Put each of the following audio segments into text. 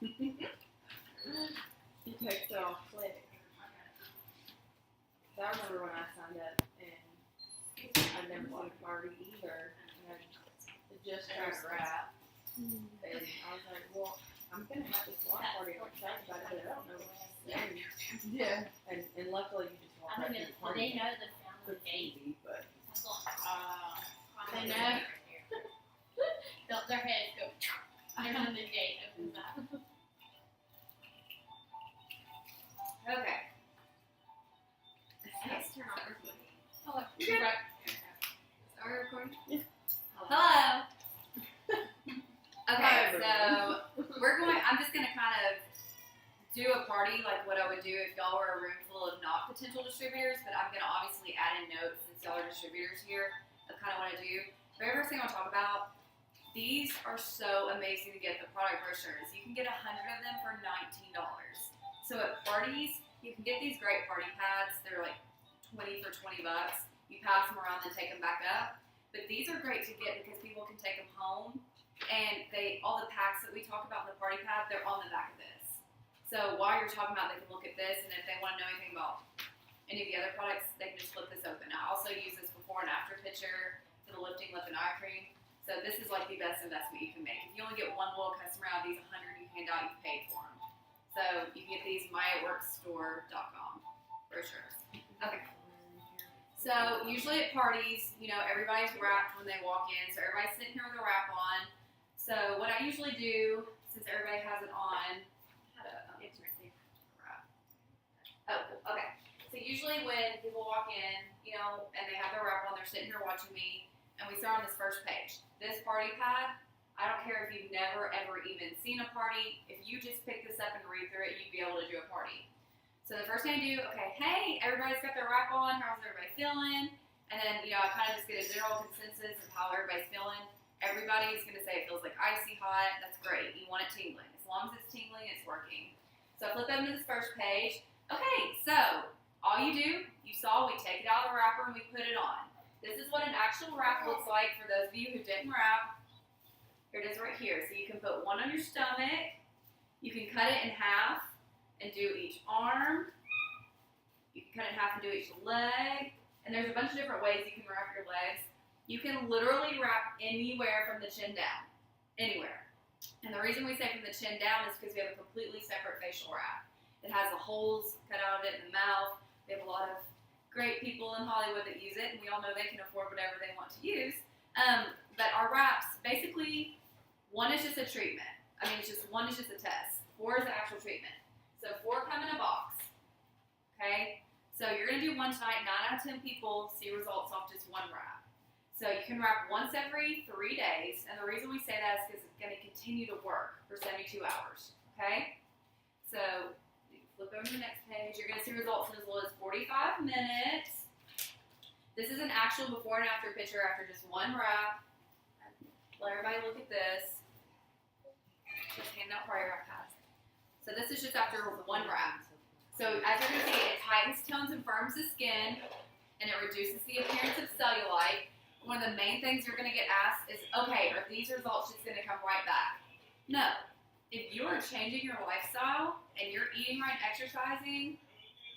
She takes it off quick. I remember when I signed up and I'd never seen a party either. And I just tried to rap. And I was like, well, I'm going to have this watch party. I'm excited about it, but I don't know what to say. Yeah. And luckily you just walk right through the party. They know the family It's gate. easy, but. They know. Their heads go. There's the gate opens up. Okay. Let's turn off this one. Hello. You good? Are we recording? Hello. Okay, so I'm just gonna kind of do a party like what I would do if y'all were a room full of not potential distributors, but I'm gonna obviously add in notes since y'all are distributors here. That's kind of what I do. Very first thing I'll talk about, these are so amazing to get, the product brochures. You can get 100 of them for $19. So at parties, you can get these great party pads. They're like 20 for 20 bucks. You pass them around and take them back up. But these are great to get because people can take them home. And all the packs that we talk about in the party pad, they're on the back of this. So while you're talking about it, they can look at this, and if they want to know anything about any of the other products, they can just flip this open. I also use this before and after picture for the lifting lip and eye cream. So this is like the best investment you can make. If you only get one loyal customer out of these 100 you hand out, you paid for them. So you can get these myworkstore.com brochures. Okay. So usually at parties, everybody's wrapped when they walk in. So everybody's sitting here with a wrap on. So what I usually do, since everybody has it on, it's right there. Oh, okay. So usually when people walk in, and they have their wrap on, they're sitting here watching me, and we start on this first page. This party pad, I don't care if you've never ever even seen a party. If you just pick this up and read through it, you'd be able to do a party. So the first thing I do, okay, hey, everybody's got their wrap on. How's everybody feeling? And then, I kind of just get a general consensus of how everybody's feeling. Everybody is going to say it feels like icy hot. That's great. You want it tingling. As long as it's tingling, it's working. So I flip over to this first page. Okay, so all you do, you saw we take it out of the wrapper and we put it on. This is what an actual wrap looks like for those of you who didn't wrap. Here it is right here. So you can put one on your stomach. You can cut it in half and do each arm. You can cut it in half and do each leg. And there's a bunch of different ways you can wrap your legs. You can literally wrap anywhere from the chin down. Anywhere. And the reason we say from the chin down is because we have a completely separate facial wrap. It has the holes cut out of it in the mouth. We have a lot of great people in Hollywood that use it, and we all know they can afford whatever they want to use. But our wraps, basically, one is just a treatment. One is just a test. 4 is the actual treatment. So 4 come in a box. Okay? So you're going to do one tonight. 9 out of 10 people see results off just one wrap. So you can wrap once every 3 days, and the reason we say that is because it's going to continue to work for 72 hours, okay? So you flip over to the next page. You're going to see results in as little as 45 minutes. This is an actual before and after picture after just one wrap. Let everybody look at this. Just hand out party wrap pads. So this is just after one wrap. So as you're going to see, it tightens, tones, and firms the skin, and it reduces the appearance of cellulite. One of the main things you're going to get asked is, okay, are these results just going to come right back? No. If you are changing your lifestyle and you're eating right and exercising,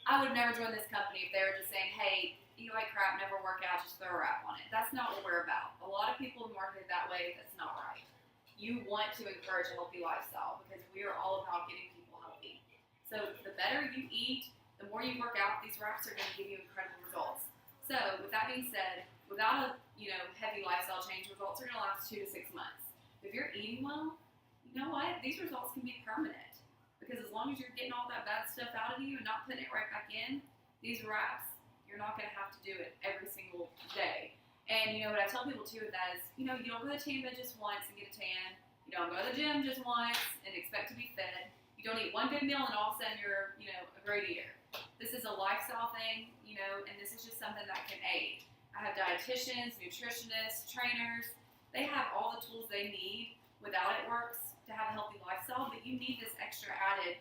I would never join this company if they were just saying, hey, eat like crap, never work out, just throw a wrap on it. That's not what we're about. A lot of people market it that way. That's not right. You want to encourage a healthy lifestyle because we are all about getting people healthy. So the better you eat, the more you work out, these wraps are going to give you incredible results. So with that being said, without a heavy lifestyle change, results are going to last 2 to 6 months. If you're eating well, you know what? These results can be permanent. Because as long as you're getting all that bad stuff out of you and not putting it right back in, these wraps, you're not going to have to do it every single day. And what I tell people too with that is, you don't go to the tan bed just once and get a tan. You don't go to the gym just once and expect to be fit. You don't eat one good meal and all of a sudden you're, a great eater. This is a lifestyle thing, and this is just something that can aid. I have dietitians, nutritionists, trainers. They have all the tools they need without it works to have a healthy lifestyle, but you need this extra added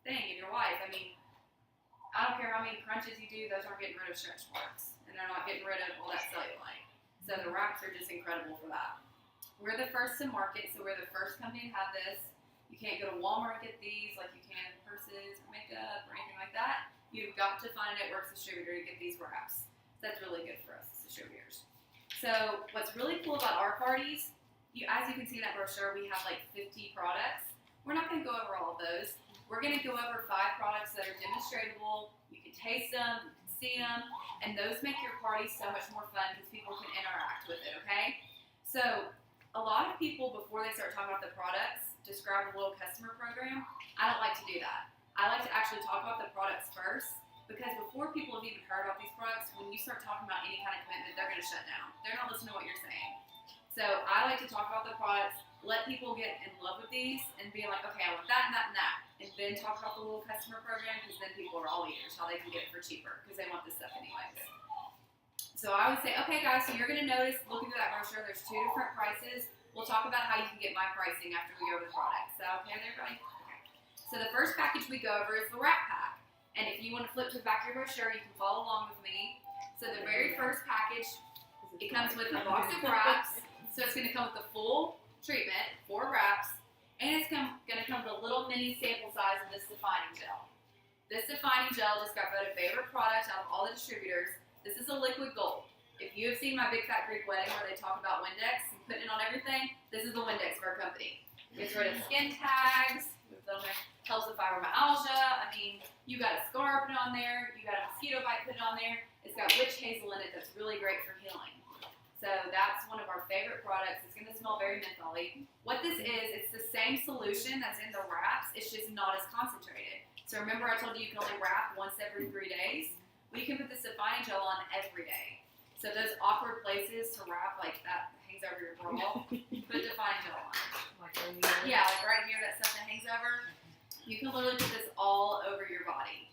thing in your life. I don't care how many crunches you do, those aren't getting rid of stretch marks, and they're not getting rid of all that cellulite. So the wraps are just incredible for that. We're the first to market, so we're the first company to have this. You can't go to Walmart and get these like you can purses or makeup or anything like that. You've got to find a network distributor to get these wraps. So that's really good for us as distributors. So what's really cool about our parties, as you can see in that brochure, we have like 50 products. We're not going to go over all of those. We're going to go over 5 products that are demonstratable. You can taste them, you can see them, and those make your party so much more fun because people can interact with it, okay? So a lot of people, before they start talking about the products, describe a little customer program. I don't like to do that. I like to actually talk about the products first, because before people have even heard about these products, when you start talking about any kind of commitment, they're going to shut down. They're not listening to what you're saying. So I like to talk about the products, let people get in love with these, and be like, okay, I want that and that and that. And then talk about the little customer program, because then people are all ears, how they can get it for cheaper, because they want this stuff anyways. So I would say, okay guys, so you're going to notice, looking through that brochure, there's 2 different prices. We'll talk about how you can get my pricing after we go over the product. So, okay, everybody? Okay. So the first package we go over is the wrap pack. And if you want to flip to the back of your brochure, you can follow along with me. So the very first package, it comes with a box of wraps. So it's going to come with the full treatment, 4 wraps. And it's going to come with a little mini sample size of this defining gel. This defining gel just got voted favorite product out of all the distributors. This is a liquid gold. If you have seen my Big Fat Greek Wedding where they talk about Windex and putting it on everything, this is the Windex of our company. Gets rid of skin tags, helps with fibromyalgia. I mean, you got a scar put on there, you got a mosquito bite put on there. It's got witch hazel in it that's really great for healing. So that's one of our favorite products. It's going to smell very mentholy. What this is, it's the same solution that's in the wraps, it's just not as concentrated. So remember I told you you can only wrap once every 3 days? Well, you can put this defining gel on every day. So those awkward places to wrap, like that hangs over your bra, put defining gel on. Yeah, like right here, that stuff that hangs over. You can literally put this all over your body.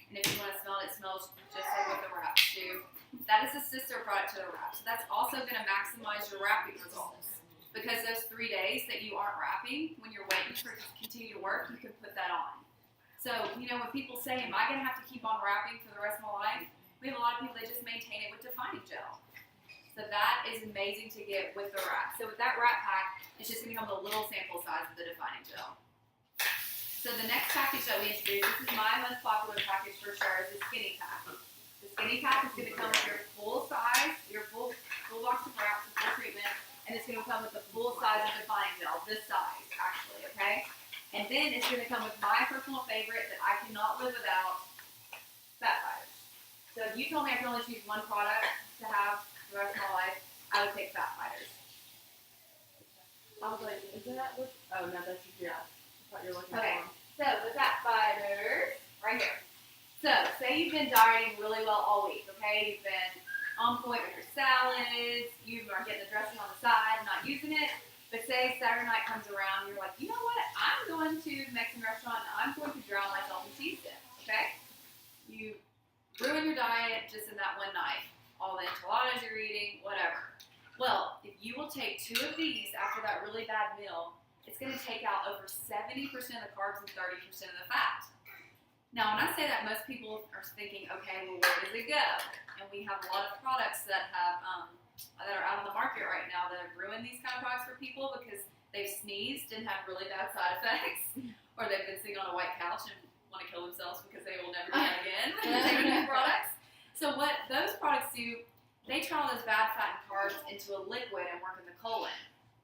And if you want to smell it, it smells just like what the wraps do. That is a sister product to the wrap. So that's also going to maximize your wrapping results. Because those 3 days that you aren't wrapping, when you're waiting for it to continue to work, you can put that on. So, you know, when people say, am I going to have to keep on wrapping for the rest of my life? We have a lot of people that just maintain it with defining gel. So that is amazing to get with the wrap. So with that wrap pack, it's just going to come with a little sample size of the defining gel. So the next package that we introduced, this is my most popular package for sure, is the skinny pack. The skinny pack is going to come with your full size, your full box of wraps, full treatment, and it's going to come with the full size of defining gel, this size actually, okay? And then it's going to come with my personal favorite that I cannot live without, fat fighters. So if you told me I could only choose one product to have the rest of my life, I would take fat fighters. I was like, is that what? Oh, no, that's your I thought you were looking Okay. for them. So the fat fighters, right here. So say you've been dieting really well all week, okay? You've been on point with your salads, you are getting the dressing on the side, not using it. But say Saturday night comes around, you're like, you know what? I'm going to the Mexican restaurant and I'm going to drown myself in cheese dip, okay? You ruin your diet just in that one night. All the enchiladas you're eating, whatever. Well, if you will take 2 of these after that really bad meal, it's going to take out over 70% of the carbs and 30% of the fat. Now, when I say that, most people are thinking, okay, well, where does it go? And we have a lot of products that have that are out on the market right now that have ruined these kind of products for people because they've sneezed and had really bad side effects, or they've been sitting on a white couch and want to kill themselves because they will never do that again taking these products. So what those products do, they turn all those bad fat and carbs into a liquid and work in the colon.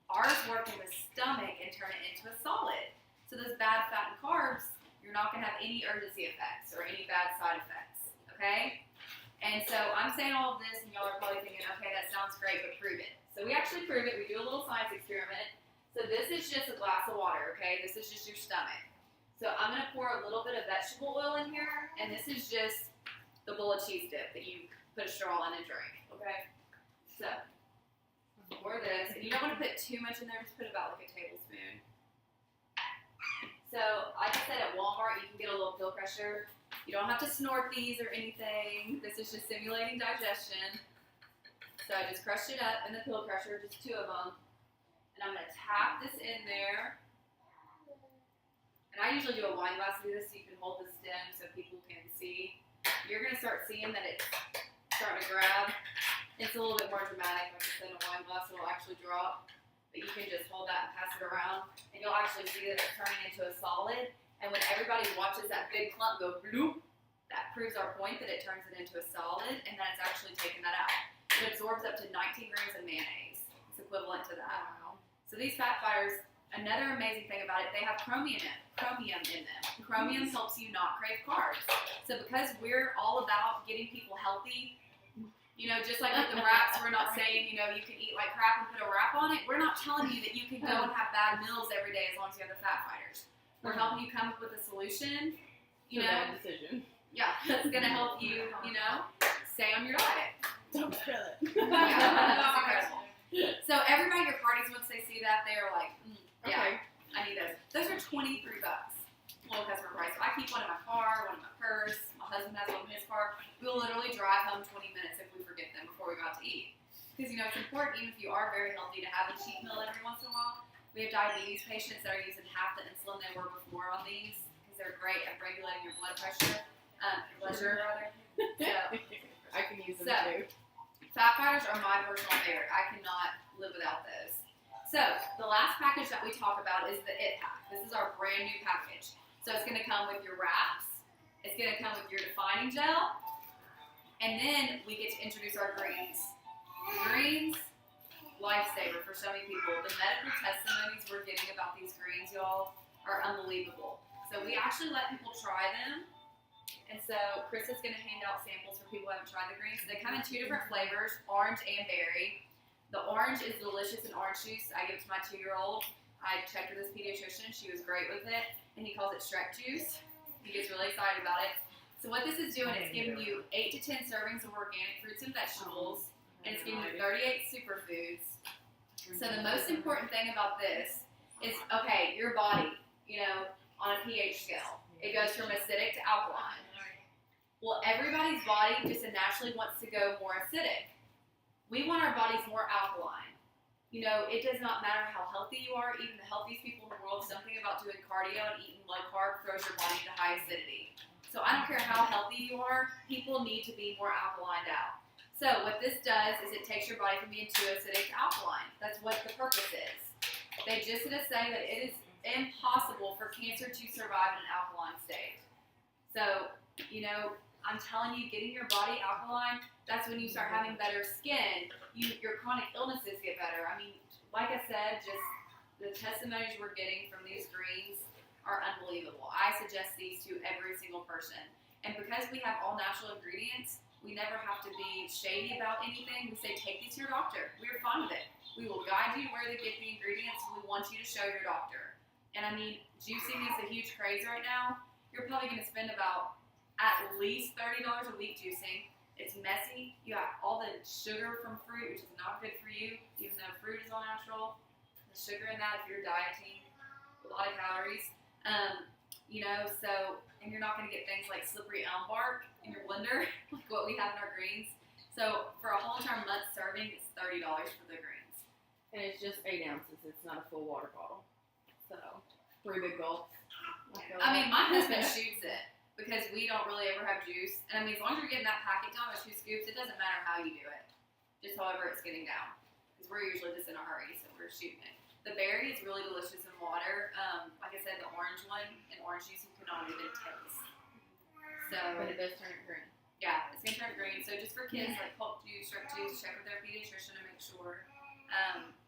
Ours work in the stomach and turn it into a solid. So those bad fat and carbs, you're not going to have any urgency effects or any bad side effects, okay? And so I'm saying all of this and y'all are probably thinking, okay, that sounds great, but prove it. So we actually prove it. We do a little science experiment. So this is just a glass of water, okay? This is just your stomach. So I'm going to pour a little bit of vegetable oil in here, and this is just the bowl of cheese dip that you put a straw in and drink, okay? So pour this, and you don't want to put too much in there, just put about like a tablespoon. So like I said, at Walmart, you can get a little pill crusher. You don't have to snort these or anything. This is just simulating digestion. So I just crushed it up in the pill crusher, just 2 of them. And I'm going to tap this in there. And I usually do a wine glass to do this so you can hold the stem so people can see. You're going to start seeing that it's starting to grab. It's a little bit more dramatic. Like I said, in a wine glass, it will actually drop. but you can just hold that and pass it around, and you'll actually see that it's turning into a solid. And when everybody watches that big clump go bloop, that proves our point that it turns it into a solid, and that it's actually taking that out. It absorbs up to 19 grams of mayonnaise. It's equivalent to that. Wow. So these fat fighters, another amazing thing about it, they have chromium in them. Chromium helps you not crave carbs. So because we're all about getting people healthy, you know, just like with the wraps, we're not saying, you know, you can eat like crap and put a wrap on it. We're not telling you that you can go and have bad meals every day as long as you have the fat fighters. We're helping you come up with a solution, you know, Bad decision. yeah, that's gonna help you, you know, stay on your diet. Don't spill it. Yeah, that's incredible. So everybody at your parties, once they see that, they're like, yeah, Okay. I need those. Those are $23. Low customer price. So I keep one in my car, one in my purse. My husband has one in his car. We will literally drive home 20 minutes if we forget them before we go out to eat. Because, you know, it's important, even if you are very healthy, to have a cheat meal every once in a while. We have diabetes patients that are using half the insulin they were before on these because they're great at regulating your blood pressure. Blood sugar, rather. So, I can use them So- too. fat fighters are my personal favorite. I cannot live without those. So, the last package that we talk about is the IT pack. This is our brand new package. So, it's going to come with your wraps. It's going to come with your defining gel. And then we get to introduce our greens. Greens, lifesaver for so many people. The medical testimonies we're getting about these greens, y'all, are unbelievable. So, we actually let people try them. And so Chris is going to hand out samples for people who haven't tried the greens. They come in 2 different flavors, orange and berry. The orange is delicious in orange juice. I give it to my 2-year-old. I checked with his pediatrician. She was great with it. And he calls it Shrek juice. He gets really excited about it. So what this is doing, it's giving you 8 to 10 servings of organic fruits and vegetables. And it's giving you 38 superfoods. So the most important thing about this is, okay, your body, you know, on a pH scale, it goes from acidic to alkaline. Well, everybody's body just naturally wants to go more acidic. We want our bodies more alkaline. You know, it does not matter how healthy you are. Even the healthiest people in the world, something about doing cardio and eating low carb throws your body into high acidity. So I don't care how healthy you are, people need to be more alkalined out. So what this does is it takes your body from being too acidic to alkaline. That's what the purpose is. They just did a study that it is impossible for cancer to survive in an alkaline state. So, you know, I'm telling you, getting your body alkaline, that's when you start having better skin. Your chronic illnesses get better. I mean, like I said, just the testimonies we're getting from these greens are unbelievable. I suggest these to every single person. And because we have all natural ingredients, we never have to be shady about anything. We say, take these to your doctor. We're fine with it. We will guide you to where to get the ingredients. We want you to show your doctor. And I mean, juicing is a huge craze right now. You're probably going to spend about at least $30 a week juicing. It's messy. You have all the sugar from fruit, which is not good for you, even though fruit is all natural. The sugar in that, if you're dieting, a lot of calories. You know, so, and you're not going to get things like slippery elm bark in your blender, like what we have in our greens. So for a whole entire month serving, it's $30 for the greens. And it's just 8 ounces. It's not a full water bottle. So 3 big gulps. I mean, my husband shoots it because we don't really ever have juice. And I mean, as long as you're getting that packet down with 2 scoops, it doesn't matter how you do it. Just however it's getting down. Because we're usually just in a hurry, so we're shooting it. The berry is really delicious in water. Like I said, the orange one in orange juice you cannot even taste. So, But it does turn it green. yeah, it's going to turn green. So just for kids, like pulp juice, Shrek juice, check with their pediatrician to make sure.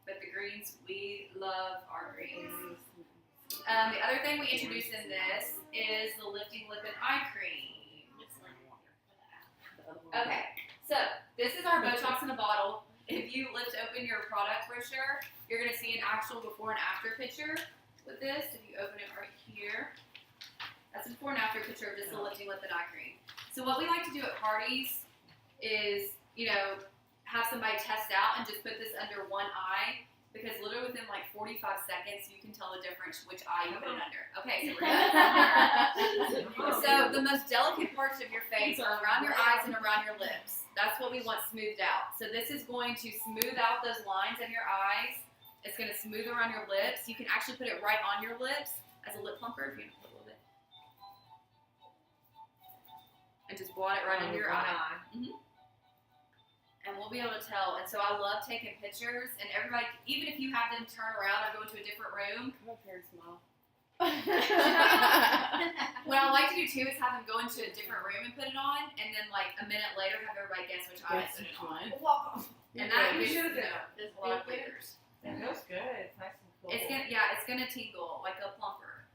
But the greens, we love our greens. The other thing we introduced in this is the Lifting Lipid Eye Cream. Okay, so this is our Botox in a bottle. If you lift open your product brochure, you're going to see an actual before and after picture with this. If you open it right here, that's a before and after picture of just the Lifting Lipid Eye Cream. So what we like to do at parties is, you know, have somebody test out and just put this under one eye, because literally within like 45 seconds you can tell the difference which eye you put it under. Okay, so we're good. So the most delicate parts of your face are around your eyes and around your lips. That's what we want smoothed out. So this is going to smooth out those lines in your eyes. It's going to smooth around your lips. You can actually put it right on your lips as a lip plumper if you want to put a little bit. And just blot it right under your eye. and we'll be able to tell. And so I love taking pictures, and everybody, even if you have them turn around and go into a different room, Come up here and smile. what I like to do too is have them go into a different room and put it on, and then like a minute later have everybody guess which eye I put it on. And that You gives should've you done know, there's a lot of fingers. It feels good. It's nice and cool. It's gonna tingle like a plumper.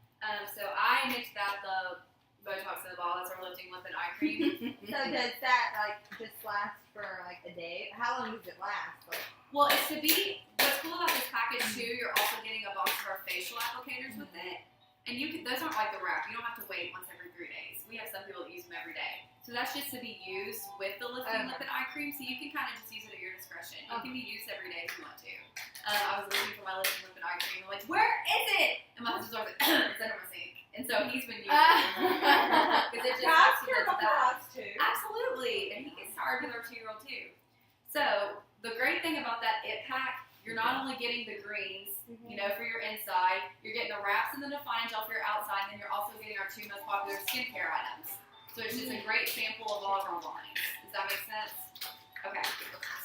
So I mixed that the Botox in the ball. That's our lifting lip and eye cream. So does that like just last for like a day? How long does it last? Like, Well, it's to be. What's cool about this package too, you're also getting a box of our facial applicators with it, and you can. Those aren't like the wrap. You don't have to wait once every 3 days. We have some people that use them every day. So that's just to be used with the lifting lip and eye cream. So you can kind of just use it at your discretion. It can be used every day if you want to. I was looking for my lifting lip and eye cream. I'm like, where is it? And my husband's always like, it's under my sink. And so he's been using it because it just helps you with that. too. Absolutely, and he gets tired with our 2-year-old too. So the great thing about that It Pack, you're not only getting the greens, you know, for your inside, you're getting the wraps and the defining gel for your outside, and then you're also getting our 2 most popular skincare items. So it's just a great sample of all of our lines. Does that make sense? Okay.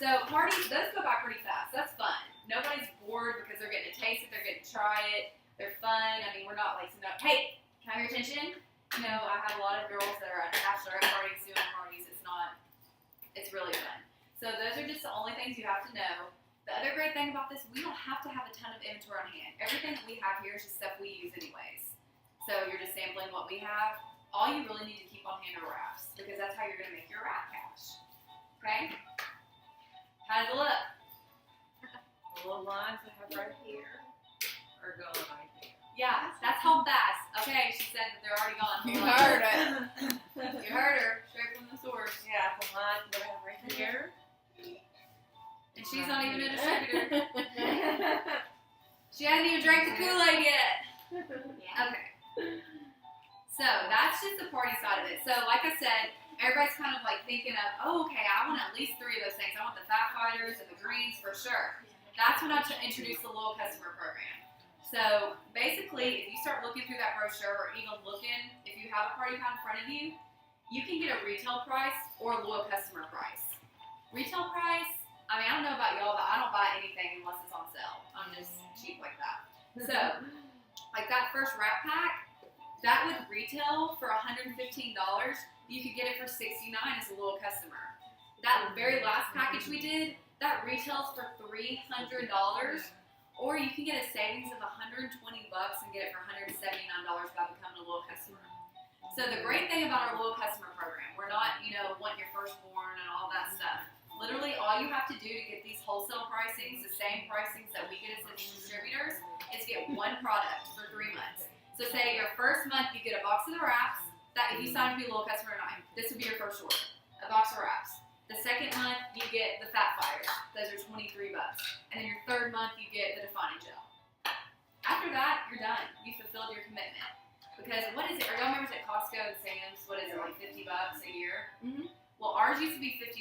So parties, those go by pretty fast. That's fun. Nobody's bored because they're getting to taste it, they're getting to try it. They're fun. I mean, we're not like, hey, can I have your attention? You know, I have a lot of girls that are at bachelorette parties, doing parties. It's really fun. So those are just the only things you have to know. The other great thing about this, we don't have to have a ton of inventory on hand. Everything that we have here is just stuff we use anyways. So you're just sampling what we have. All you really need to keep on hand are wraps, because that's how you're going to make your wrap cash. Okay? How does it look? The little lines I have right here are going right there. Yeah, that's how fast. Okay, she said that they're already gone. You heard it. You heard her, straight from the source. Yeah, the line that I have right here. And she's not even a distributor. She hasn't even drank the Kool-Aid yet. Okay. So that's just the party side of it. So like I said, everybody's kind of like thinking of, oh, okay, I want at least 3 of those things. I want the fat fighters and the greens for sure. That's when I introduce the loyal customer program. So basically, if you start looking through that brochure, or even looking, if you have a party pad in front of you, you can get a retail price or a loyal customer price. Retail price, I mean, I don't know about y'all, but I don't buy anything unless it's on sale. I'm just cheap like that. So, like that first wrap pack, that would retail for $115. You could get it for $69 as a loyal customer. That very last package we did, that retails for $300. Or you can get a savings of $120 and get it for $179 by becoming a loyal customer. So the great thing about our loyal customer program, we're not, you know, wanting your firstborn and all that stuff. Literally, all you have to do to get these wholesale pricings, the same pricings that we get as distributors, is get one product for 3 months. So say your first month, you get a box of the wraps. That if you sign to be a loyal customer or not, this would be your first order, a box of wraps. The second month, you get the fat fighters. Those are $23. And then your third month, you get the defining gel. After that, you're done. You fulfilled your commitment. Because what is it? Are y'all members at Costco and Sam's? What is it, like $50 a year? Mm-hmm. Well, ours used to be $50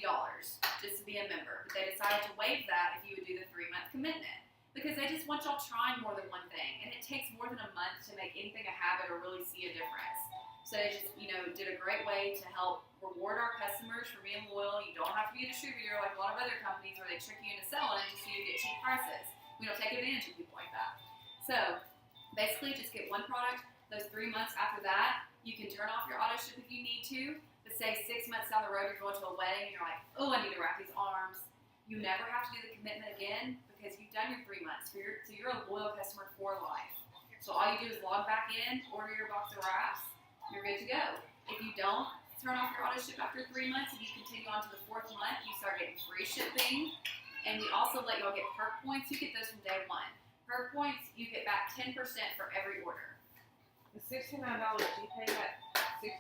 just to be a member. But they decided to waive that if you would do the 3-month commitment. Because they just want y'all trying more than one thing. And it takes more than a month to make anything a habit or really see a difference. So they just, you know, did a great way to help reward our customers for being loyal. You don't have to be a distributor like a lot of other companies where they trick you into selling it just so you get cheap prices. We don't take advantage of people like that. So basically just get one product. Those 3 months after that, you can turn off your auto ship if you need to. But say 6 months down the road, you're going to a wedding and you're like, oh, I need to wrap these arms. You never have to do the commitment again because you've done your 3 months. So you're a loyal customer for life. So all you do is log back in, order your box of wraps, you're good to go. If you don't turn off your auto ship after 3 months and you continue on to the 4th month, you start getting free shipping. And we also let y'all get perk points. You get those from day 1. Perk points, you get back 10% for every order. The $69, you pay that $69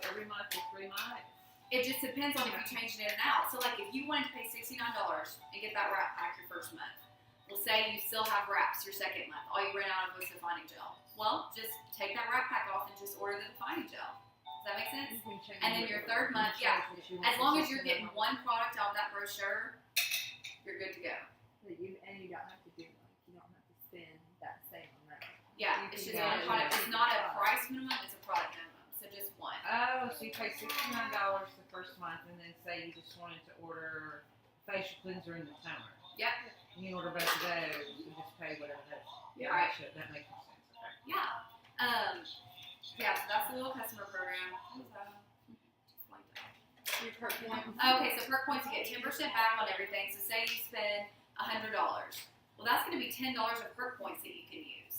every month for 3 months? It just depends on if you change it in and out. So like if you wanted to pay $69 and get that wrap pack your first month, we'll say you still have wraps your 2nd month. All you ran out of was defining gel. Well, just take that wrap pack off and just order the defining gel. Does that make sense? And then your 3rd month, yeah. As long as you're getting one product out of that brochure, you're good to go. And you don't have to do you don't have to spend that same amount. Yeah, it's just one product. It's not a price minimum, it's a product minimum. So just one. Oh, so you pay $69 the first month, and then say you just wanted to order facial cleanser in the toner. Yep. You can order both of those and just pay whatever those. Yeah, Right. that makes more sense. Okay. Yeah. Yeah, so that's the little customer program. What was that? Just blanked out. Your perk points. Okay, so perk points, you get 10% back on everything. So say you spend $100. Well, that's going to be $10 of perk points that you can use.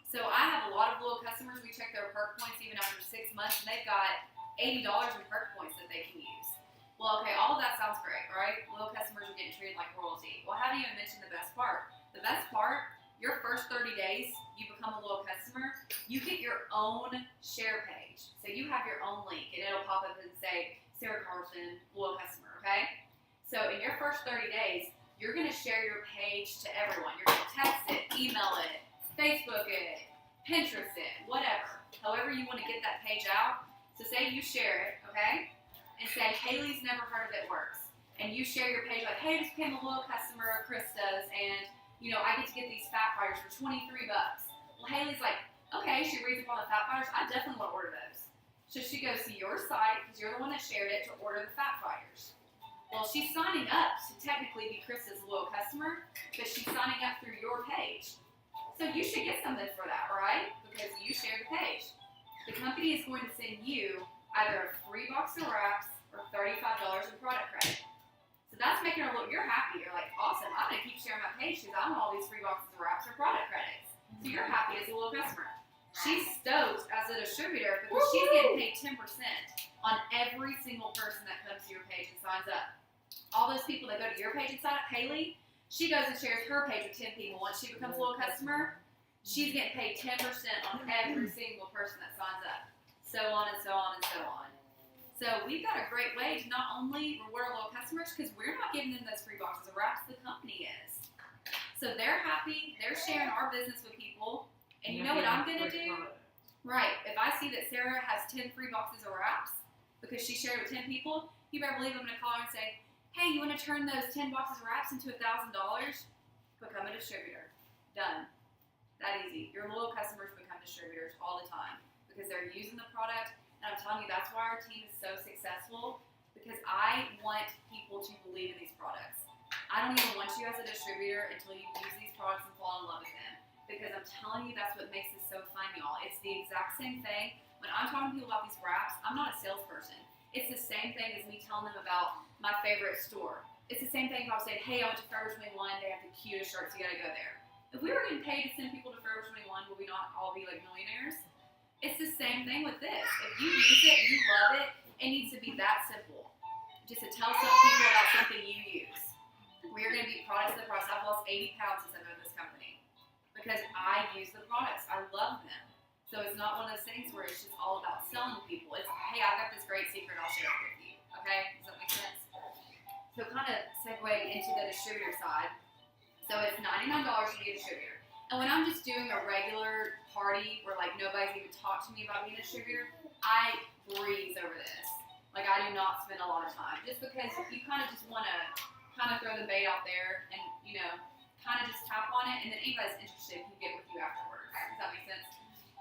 So I have a lot of loyal customers. We check their perk points even after 6 months, and they've got $80 in perk points that they can use. Well, okay, all of that sounds great, right? Loyal customers are getting treated like royalty. Well, I haven't even mentioned the best part. The best part, your first 30 days, you become a loyal customer, you get your own share page. So you have your own link, and it'll pop up and say, Sarah Carlson, loyal customer, okay? So in your first 30 days, you're going to share your page to everyone. You're going to text it, email it, Facebook it, Pinterest it, whatever. However you want to get that page out. So say you share it, okay? And say, Haley's never heard of It Works. And you share your page like, hey, I just became a loyal customer of Krista's, and I get to get these fat fighters for $23. Well, Haley's like, okay, she reads up on the fat fighters. I definitely want to order those. So she goes to your site, because you're the one that shared it, to order the fat fighters. Well, she's signing up to technically be Krista's loyal customer, but she's signing up through your page. So you should get something for that, right? Because you shared the page. The company is going to send you either a free box of wraps or $35 in product credit. So that's making her look, you're happy. You're like, awesome, I'm going to keep sharing my page because I want all these free boxes of wraps or product credits. So you're happy as a loyal customer. She's stoked as a distributor because she's getting paid 10% on every single person that comes to your page and signs up. All those people that go to your page and sign up, Haley, she goes and shares her page with 10 people. Once she becomes a loyal customer, she's getting paid 10% on every single person that signs up. So on and so on and so on. So we've got a great way to not only reward our loyal customers, because we're not giving them those free boxes of wraps, the company is. So they're happy, they're sharing our business with people, and you know what I'm going to do? Right, if I see that Sarah has 10 free boxes of wraps, because she shared it with 10 people, you better believe I'm going to call her and say, hey, you want to turn those 10 boxes of wraps into $1,000? Become a distributor. Done. That easy. Your loyal customers become distributors all the time because they're using the product. And I'm telling you, that's why our team is so successful, because I want people to believe in these products. I don't even want you as a distributor until you use these products and fall in love with them. Because I'm telling you, that's what makes this so fun, y'all. It's the exact same thing. When I'm talking to people about these wraps, I'm not a salesperson. It's the same thing as me telling them about my favorite store. It's the same thing if I was saying, hey, I went to Forever 21, they have the cutest shirts, you gotta go there. If we were getting paid to send people to Forever 21, would we not all be like millionaires? It's the same thing with this. If you use it and you love it, it needs to be that simple. Just to tell some people about something you use. We are going to beat products to the price. I've lost 80 pounds since I've been in this company because I use the products. I love them. So it's not one of those things where it's just all about selling people. It's, hey, I got this great secret, I'll share it with you. Okay? Does that make sense? So kind of segueing into the distributor side. So it's $99 to be a distributor. And when I'm just doing a regular party where like nobody's even talked to me about being a distributor, I breeze over this. Like I do not spend a lot of time just because you kind of just want to kind of throw the bait out there and kind of just tap on it, and then anybody's interested can get with you afterwards. Does that make sense?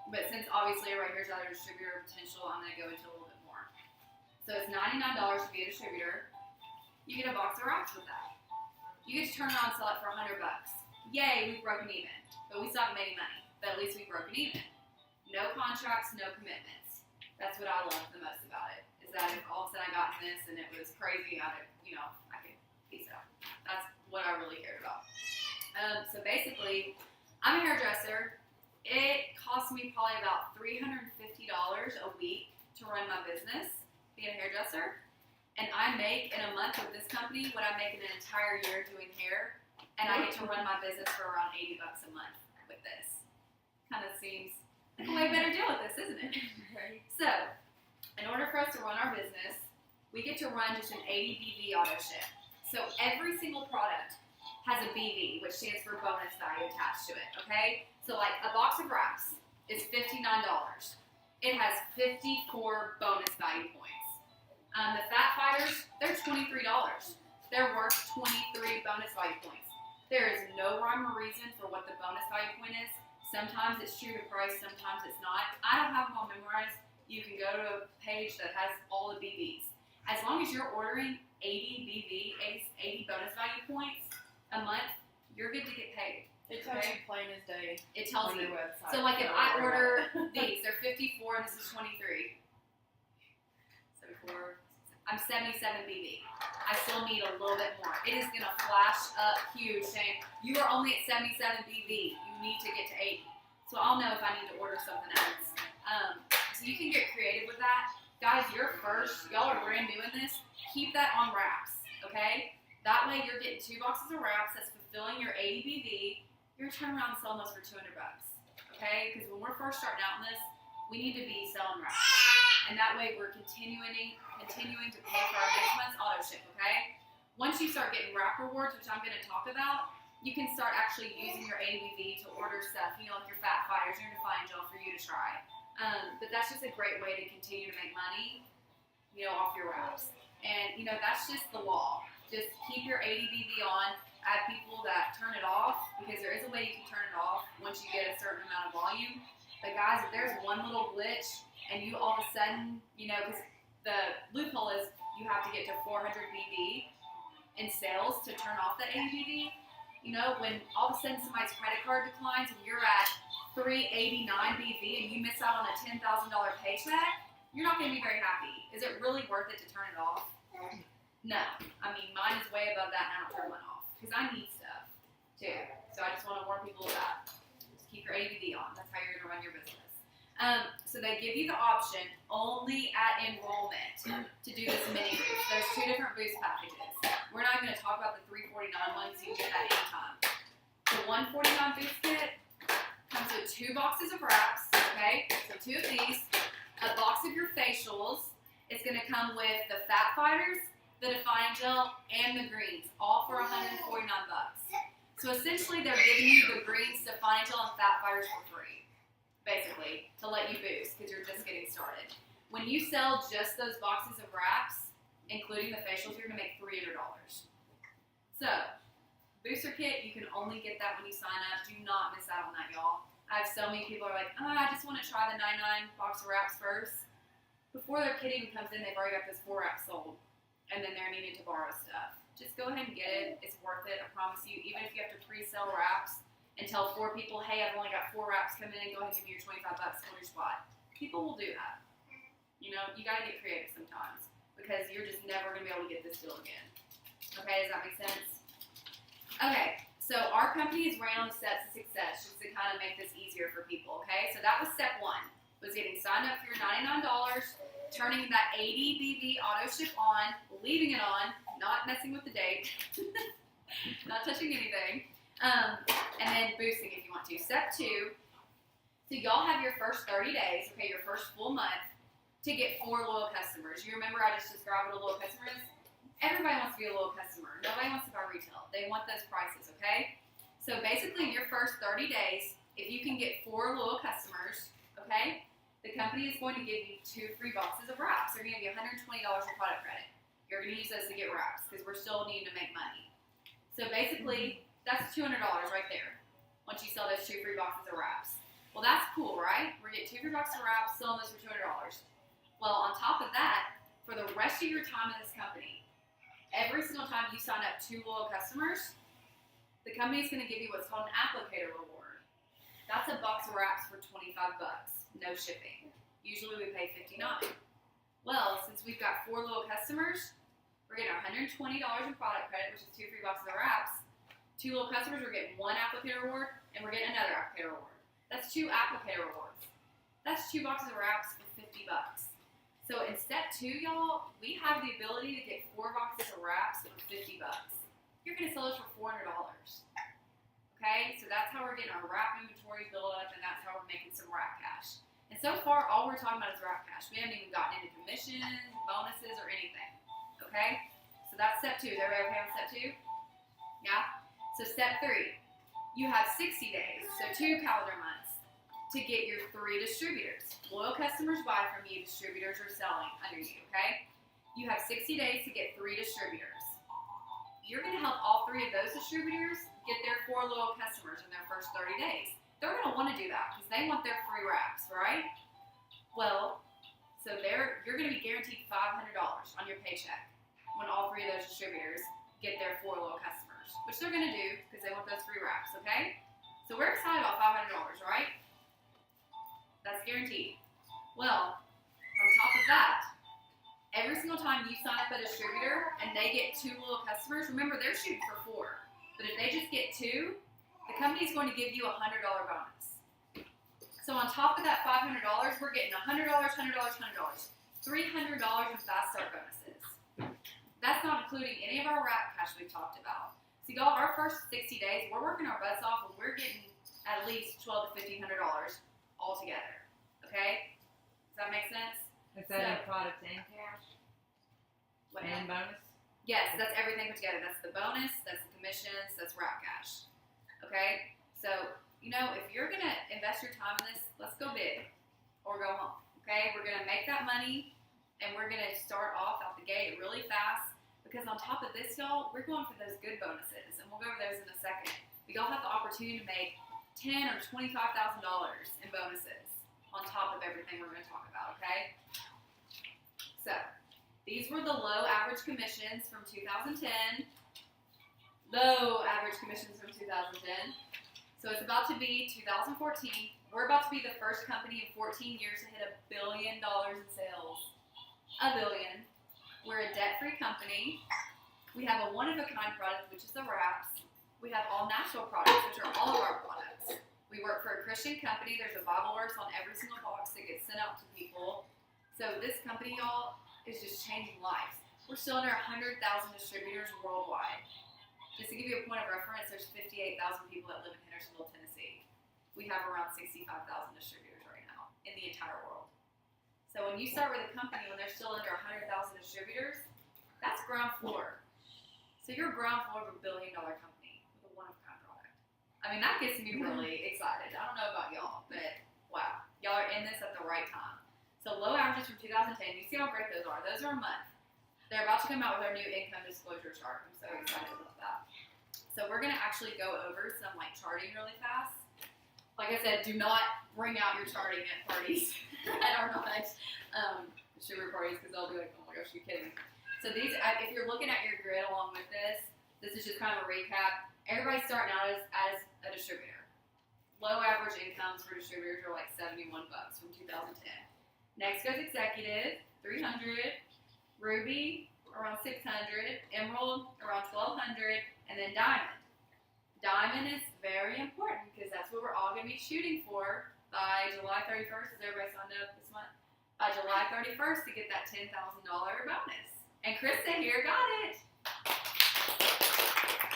But since obviously right here's other distributor potential, I'm going to go into a little bit more. So it's $99 to be a distributor. You get a box of wraps with that. You get to turn around and sell it for $100. Yay, we've broken even. But we still haven't made any money. But at least we've broken even. No contracts, no commitments. That's what I love the most about it. Is that if all of a sudden I got in this and it was crazy, I could peace out. That's what I really cared about. So basically, I'm a hairdresser. It costs me probably about $350 a week to run my business, being a hairdresser. And I make in a month with this company what I make in an entire year doing hair. And I get to run my business for around $80 a month with this. Kind of seems like a way better deal with this, isn't it? So, in order for us to run our business, we get to run just an 80 BV auto ship. So every single product has a BV, which stands for bonus value attached to it, okay? So like a box of wraps is $59. It has 54 bonus value points. The fat fighters, they're $23. They're worth 23 bonus value points. There is no rhyme or reason for what the bonus value point is. Sometimes it's true to price, sometimes it's not. I don't have them all memorized. You can go to a page that has all the BVs. As long as you're ordering 80 BV, 80 bonus value points a month, you're good to get paid. It tells you plain as day It tells on you. your website. So like if Don't I worry order about it. these, they're 54 and this is 23. 74. I'm 77 BV. I still need a little bit more. It is gonna flash up huge saying you are only at 77 BV. You need to get to 80. So I'll know if I need to order something else. So you can get creative with that. Guys, you're first. Y'all are brand new in this. Keep that on wraps, okay? That way you're getting 2 boxes of wraps. That's fulfilling your 80 BV. You're gonna turn around and sell those for $200, okay? Because when we're first starting out in this, we need to be selling wraps. And that way we're continuing to pay for our next month's auto ship, okay? Once you start getting wrap rewards, which I'm gonna talk about, you can start actually using your ABV to order stuff, like your fat fighters, your defined gel for you to try. But that's just a great way to continue to make money, off your wraps. And, that's just the law. Just keep your ABV on. Add people that turn it off, because there is a way you can turn it off once you get a certain amount of volume. But guys, if there's one little glitch and you all of a sudden, because the loophole is you have to get to 400 BV in sales to turn off that ABV. When all of a sudden somebody's credit card declines and you're at 389 BV and you miss out on a $10,000 paycheck, you're not going to be very happy. Is it really worth it to turn it off? No. I mean, mine is way above that and I don't turn mine off because I need stuff too. So I just want to warn people of that. Just keep your ABV on. That's how you're going to run your business. So they give you the option only at enrollment to do this mini boost. There's 2 different boost packages. We're not going to talk about the $349 one because you can get that anytime. The $149 boost kit comes with 2 boxes of wraps, okay? So 2 of these, a box of your facials. It's going to come with the fat fighters, the define gel, and the greens, all for $149. So essentially they're giving you the greens, define gel, and fat fighters for free, basically, to let you boost because you're just getting started. When you sell just those boxes of wraps, including the facials, you're going to make $300. So, booster kit, you can only get that when you sign up. Do not miss out on that, y'all. I have so many people who are like, I just want to try the 99 box of wraps first. Before their kit even comes in, they've already got this 4 wraps sold, and then they're needing to borrow stuff. Just go ahead and get it. It's worth it. I promise you. Even if you have to pre-sell wraps and tell 4 people, hey, I've only got 4 wraps coming in, go ahead and give me your $25 for your spot. People will do that. You got to get creative sometimes because you're just never going to be able to get this deal again. Okay, does that make sense? Okay, so our company is ran on steps to success just to kind of make this easier for people, okay? So that was step 1, was getting signed up for your $99, turning that 80 BV auto ship on, leaving it on, not messing with the date, not touching anything, and then boosting if you want to. Step 2, so y'all have your first 30 days, okay, your first full month, to get 4 loyal customers. You remember I just described what a loyal customer is? Everybody wants to be a loyal customer. Nobody wants to buy retail. They want those prices, okay? So basically in your first 30 days, if you can get 4 loyal customers, okay, the company is going to give you 2 free boxes of wraps. They're going to give you $120 in product credit. You're going to use those to get wraps because we're still needing to make money. So basically, that's $200 right there once you sell those 2 free boxes of wraps. Well, that's cool, right? We're getting 2 free boxes of wraps, selling those for $200. Well, on top of that, for the rest of your time in this company, every single time you sign up 2 loyal customers, the company is going to give you what's called an applicator reward. That's a box of wraps for $25, no shipping. Usually we pay $59. Well, since we've got 4 loyal customers, we're getting $120 in product credit, which is 2 free boxes of wraps. 2 loyal customers, we're getting 1 applicator reward, and we're getting another applicator reward. That's 2 applicator rewards. That's 2 boxes of wraps for $50. So in step 2, y'all, we have the ability to get 4 boxes of wraps for $50. You're going to sell those for $400. Okay, so that's how we're getting our wrap inventory built up, and that's how we're making some wrap cash. And so far, all we're talking about is wrap cash. We haven't even gotten into commissions, bonuses, or anything. Okay, so that's step 2. Is everybody okay on step 2? Yeah? So step 3, you have 60 days, so 2 calendar months, to get your 3 distributors. Loyal customers buy from you, distributors are selling under you, okay? You have 60 days to get 3 distributors. You're going to help all 3 of those distributors get their 4 loyal customers in their first 30 days. They're going to want to do that because they want their free wraps, right? Well, so you're going to be guaranteed $500 on your paycheck. when all 3 of those distributors get their 4 loyal customers, which they're gonna do because they want those free wraps, okay? So we're excited about $500, right? That's guaranteed. Well, on top of that, every single time you sign up a distributor and they get 2 loyal customers, remember they're shooting for 4. But if they just get 2, the company's going to give you a $100 bonus. So on top of that $500, we're getting $100, $100, $100, $300 in fast start bonuses. That's not including any of our wrap cash we've talked about. So y'all, our first 60 days, we're working our butts off and we're getting at least $1,200 to $1,500 all together. Okay? Does that make sense? Is that in product and cash? What And bonus? Yes, that's everything put together. That's the bonus, that's the commissions, that's wrap cash. Okay? So, you know, if you're going to invest your time in this, let's go big or go home. Okay? We're going to make that money and we're going to start off out the gate really fast because on top of this, y'all, we're going for those good bonuses and we'll go over those in a second. But y'all have the opportunity to make $10,000 or $25,000 in bonuses on top of everything we're going to talk about, okay? So, these were the low average commissions from 2010. Low average commissions from 2010. So it's about to be 2014. We're about to be the first company in 14 years to hit $1 billion in sales. $1 billion. We're a debt-free company. We have a one-of-a-kind product, which is the wraps. We have all natural products, which are all of our products. We work for a Christian company. There's a Bible verse on every single box that gets sent out to people. So this company, y'all, is just changing lives. We're still under 100,000 distributors worldwide. Just to give you a point of reference, there's 58,000 people that live in Hendersonville, Tennessee. We have around 65,000 distributors right now in the entire world. So when you start with a company when they're still under 100,000 distributors, that's ground floor. So you're ground floor of $1 billion company with a one-of-a-kind product. I mean, that gets me really excited. I don't know about y'all, but wow. Y'all are in this at the right time. So low averages from 2010, you see how great those are. Those are a month. They're about to come out with our new income disclosure chart. I'm so excited about that. So we're going to actually go over some like charting really fast. Like I said, do not bring out your charting at parties at our distributor parties because they'll be like, oh my gosh, are you kidding me? So these, if you're looking at your grid along with this is just kind of a recap. Everybody's starting out as a distributor. Low average incomes for distributors are like $71 from 2010. Next goes executive, 300, ruby around 600, emerald around 1200, and then diamond. Diamond is very important because that's what we're all going to be shooting for by July 31st. Is everybody signed up this month? By July 31st to get that $10,000 bonus. And Krista here got it.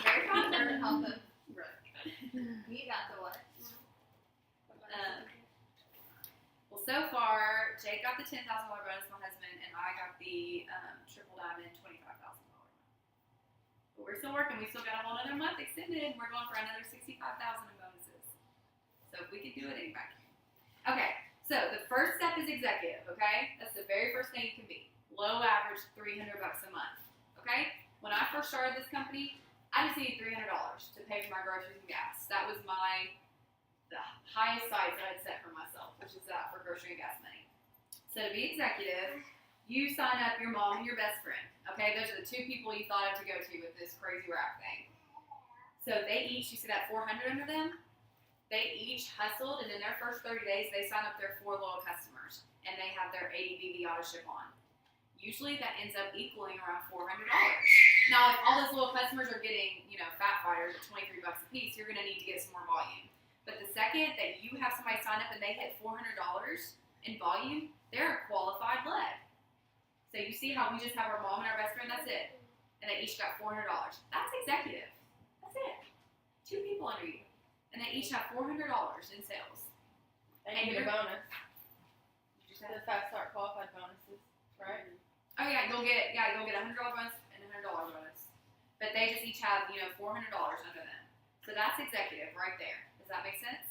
Very proud of her. Help them. Right. You got the what? Well, so far, Jake got the $10,000 bonus, my husband, and I got the triple diamond $25,000 bonus. But we're still working. We still got a whole other month extended, and we're going for another $65,000 in bonuses. So if we can do it, anybody can. Okay, so the first step is executive, okay? That's the very first thing you can be. Low average, $300 a month, okay? When I first started this company, I just needed $300 to pay for my groceries and gas. That was the highest size that I'd set for myself, which is that for grocery and gas money. So to be executive, you sign up your mom and your best friend. Okay, those are the 2 people you thought of to go to with this crazy wrap thing. So they each, you see that 400 under them? They each hustled, and in their first 30 days, they sign up their 4 loyal customers, and they have their ADVV auto ship on. Usually that ends up equaling around $400. Now, if all those loyal customers are getting, fat fighters at $23 a piece, you're going to need to get some more volume. But the second that you have somebody sign up and they hit $400 in volume, they're a qualified lead. So you see how we just have our mom and our best friend, that's it. And they each got $400. That's executive. That's it. 2 people under you. And they each have $400 in sales. And you get a bonus. Did you say The fast start qualified bonuses, right? Oh yeah, you'll get a $100 bonus and a $100 bonus. But they just each have, $400 under them. So that's executive right there. Does that make sense?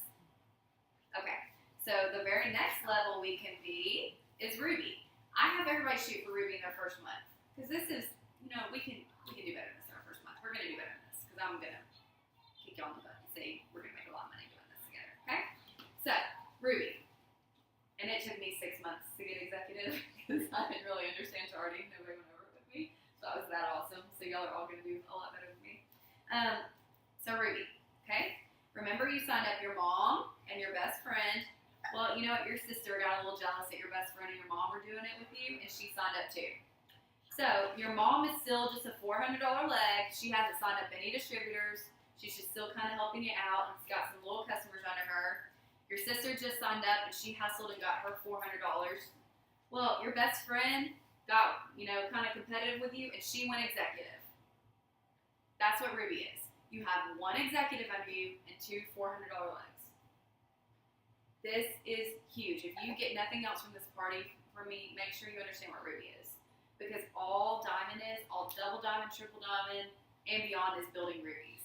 Okay. So the very next level we can be is Ruby. I have everybody shoot for Ruby in their first month. Because this is, we can do better than this in our first month. We're going to do better than this. Because I'm going to kick y'all in the butt and say we're going to make a lot of money doing this together. Okay? So, Ruby. And it took me 6 months to get executive. Because I didn't really understand charting. Nobody went over it with me. So I was that So Ruby, okay? Remember you signed up your mom and your best friend. Well, you know what? Your sister got a little jealous that your best friend and your mom were doing it with you, and she signed up too. So your mom is still just a $400 leg. She hasn't signed up any distributors. She's just still kind of helping you out and has got some loyal customers under her. Your sister just signed up and she hustled and got her $400. Well, your best friend got, kind of competitive with you and she went executive. That's what Ruby is. You have one executive under you and two $400 legs. This is huge. If you get nothing else from this party from me, make sure you understand what Ruby is. Because all diamond is, all double diamond, triple diamond, and beyond is building rubies.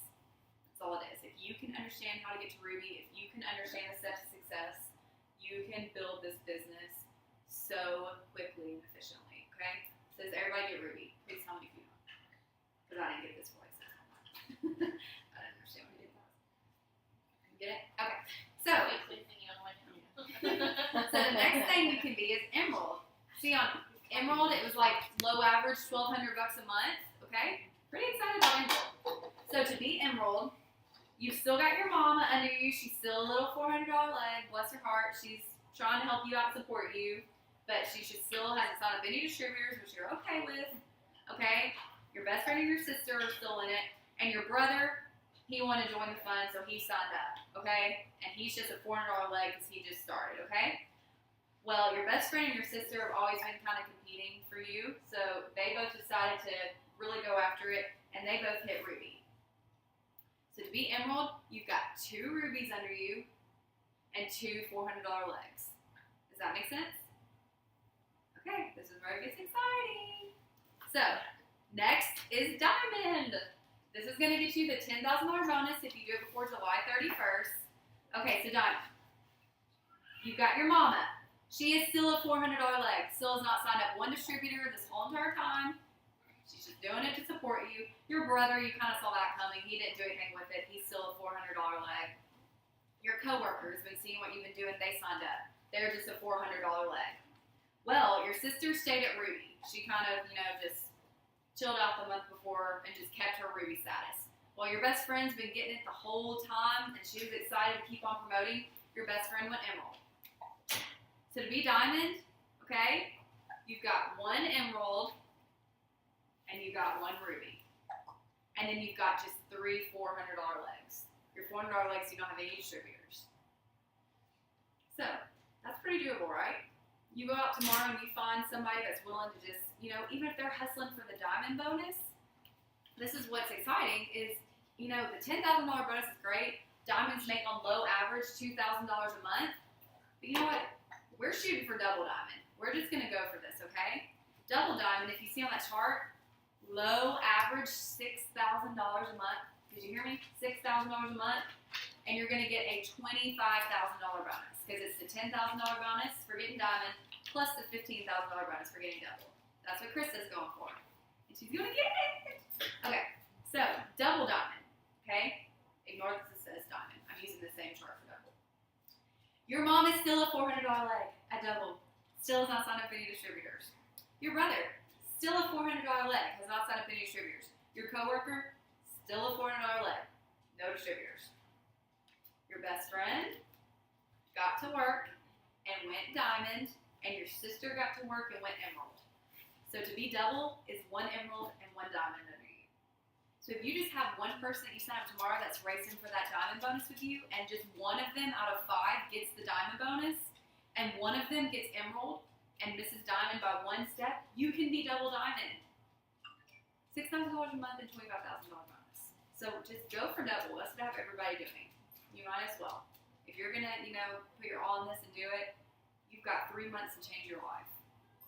That's all it is. If you can understand how to get to Ruby, if you can understand the steps to success, you can build this business so quickly and efficiently, okay? So does everybody get Ruby? Please tell me if you don't. Because I didn't get this voice. I didn't understand what you did. You get it? Okay. So, so the next thing you can be is Emerald. See, on Emerald, it was like low average, $1,200 a month, okay? Pretty excited about Emerald. So to be Emerald, you've still got your mama under you. She's still a little $400 leg. Bless her heart. She's trying to help you out and support you. But she should still hasn't signed up any distributors, which you're okay with. Okay? Your best friend and your sister are still in it. And your brother, he wanted to join the fund, so he signed up. Okay? And he's just a $400 leg because he just started. Okay? Well, your best friend and your sister have always been kind of competing for you. So they both decided to really go after it. And they both hit Ruby. So to be Emerald, you've got 2 rubies under you and 2 $400 legs. Does that make sense? Okay, this is where it gets exciting. So, next is Diamond. This is going to get you the $10,000 bonus if you do it before July 31st. Okay, so Diamond. You've got your mama. She is still a $400 leg. Still has not signed up one distributor this whole entire time. She's just doing it to support you. Your brother, you kind of saw that coming. He didn't do anything with it. He's still a $400 leg. Your coworkers been seeing what you've been doing. They signed up. They're just a $400 leg. Well, your sister stayed at Ruby. She kind of, just chilled out the month before and just kept her Ruby status. Well, your best friend's been getting it the whole time, and she was excited to keep on promoting. Your best friend went Emerald. So to be Diamond, okay, you've got 1 Emerald, and you got 1 Ruby. And then you've got just 3 $400 legs. Your $400 legs, you don't have any distributors. So, that's pretty doable, right? You go out tomorrow and you find somebody that's willing to just, even if they're hustling for the diamond bonus, this is what's exciting is, the $10,000 bonus is great. Diamonds make on low average $2,000 a month. But you know what? We're shooting for double diamond. We're just going to go for this, okay? Double diamond, if you see on that chart, low average $6,000 a month. Did you hear me? $6,000 a month. And you're going to get a $25,000 bonus because it's the $10,000 bonus for getting diamond plus the $15,000 bonus for getting double. That's what Krista's going for. And she's going to get it. Okay, so double diamond. Okay? Ignore that this says diamond. I'm using the same chart for double. Your mom is still a $400 leg at double. Still has not signed up for any distributors. Your brother, still a $400 leg, has not signed up any distributors. Your coworker, still a $400 leg, no distributors. Your best friend got to work and went diamond, and your sister got to work and went emerald. So to be double is 1 emerald and 1 diamond under you. So if you just have one person that you sign up tomorrow that's racing for that diamond bonus with you, and just one of them out of 5 gets the diamond bonus, and one of them gets emerald, and misses diamond by 1 step, you can be double diamond. $6,000 a month and $25,000 bonus. So just go for double. That's what I have everybody doing. You might as well. If you're gonna, put your all in this and do it, you've got 3 months to change your life.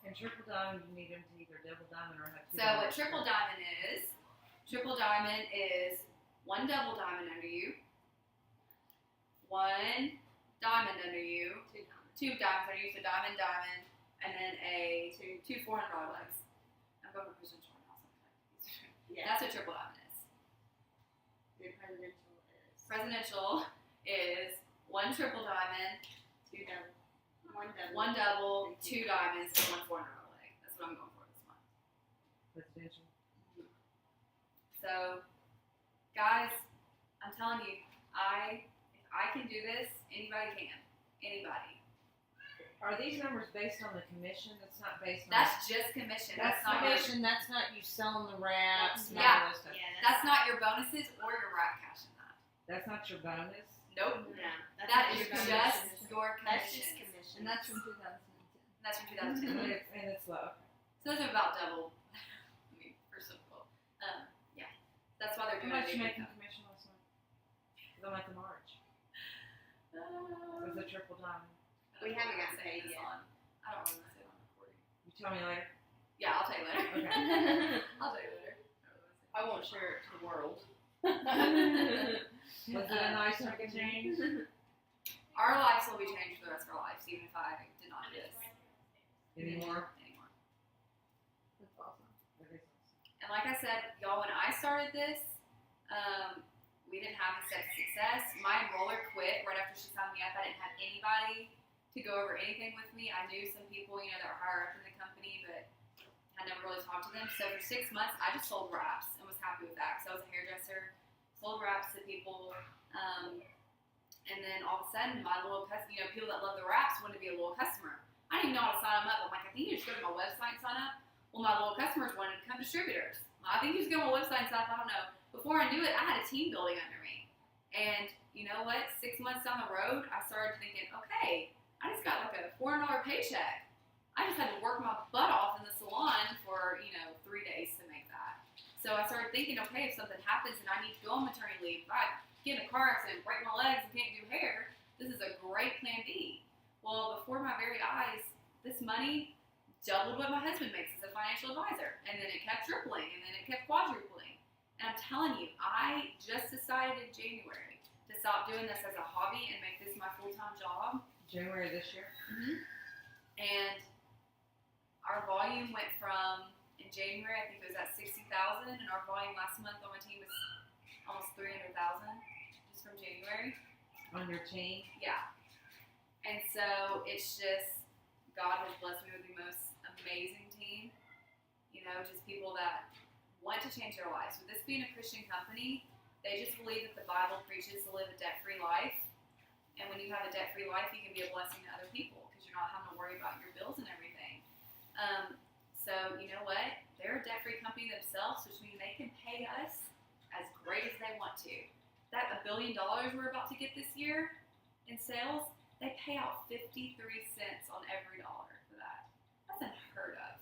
And triple diamond, you need them to either double diamond or have 2 So what triple diamond is 1 double diamond under you, 1 diamond under you, 2 diamonds under you, so diamond, diamond, and then two $400 legs. I'm going for presidential now. Yeah. That's what triple diamond is. The Presidential is 1 triple diamond, 2 double. 1 double. 1 double, 2 diamonds, and 1 $400 leg. That's what I'm going for this month. presidential. So, Guys, I'm telling you, if I can do this, anybody can. Anybody. Are these numbers based on the commission? That's not based on. That's just commission. That's not your, commission. That's not you selling the wraps. Yeah. None of those stuff. Yeah, that's not your bonuses or your rack cash in that. That's not your bonus. Nope. No, That is not just your bonus. your That's commission. just commission. And that's from 2010. That's from 2010. And it's low. So those are about double. I mean, for simple. Yeah. That's why they're How doing much it. you making commission last month? Because I'm at the March. It was a triple diamond. We haven't gotten saying paid this yet. on. I don't want to say it on recording. You tell me later. Yeah, I'll tell you later. Okay. I'll tell you later. I won't share it to the world. Was it a nice chunk of change? Our lives will be changed for the rest of our lives, even if I did not do this Anymore? anymore. That's awesome. And like I said, y'all, when I started this, we didn't have a success. My enroller quit right after she signed me up. I didn't have anybody to go over anything with me. I knew some people, that were higher up in the company, but I never really talked to them. So for 6 months, I just sold wraps and was happy with that. So I was a hairdresser, sold wraps to people, and then all of a sudden, my loyal customer, people that love the wraps wanted to be a loyal customer. I didn't even know how to sign them up. I'm like, I think you just go to my website and sign up. Well, my loyal customers wanted to become distributors. I think you just go to my website and sign up. I don't know. Before I knew it, I had a team building under me. And you know what? 6 months down the road, I started thinking, okay, I just got like a $400 paycheck. I just had to work my butt off in the salon for, 3 days to make that. So I started thinking, okay, if something happens and I need to go on maternity leave, if I get in a car accident, break my legs, and can't do hair, this is a great plan B. Well, before my very eyes, this money doubled what my husband makes as a financial advisor. And then it kept tripling, and then it kept quadrupling. And I'm telling you, I just decided in January to stop doing this as a hobby and make this my full-time job. January this year? And our volume went from, in January, I think it was at 60,000, and our volume last month on my team was almost 300,000 just from January. On your team? Yeah. And so it's just, God has blessed me with the most amazing team. Just people that want to change their lives. With this being a Christian company, they just believe that the Bible preaches to live a debt-free life. And when you have a debt-free life, you can be a blessing to other people because you're not having to worry about your bills and everything. So you know what? They're a debt-free company themselves, which means they can pay us as great as they want to. That $1 billion we're about to get this year in sales, they pay out 53 cents on every dollar for that. That's unheard of.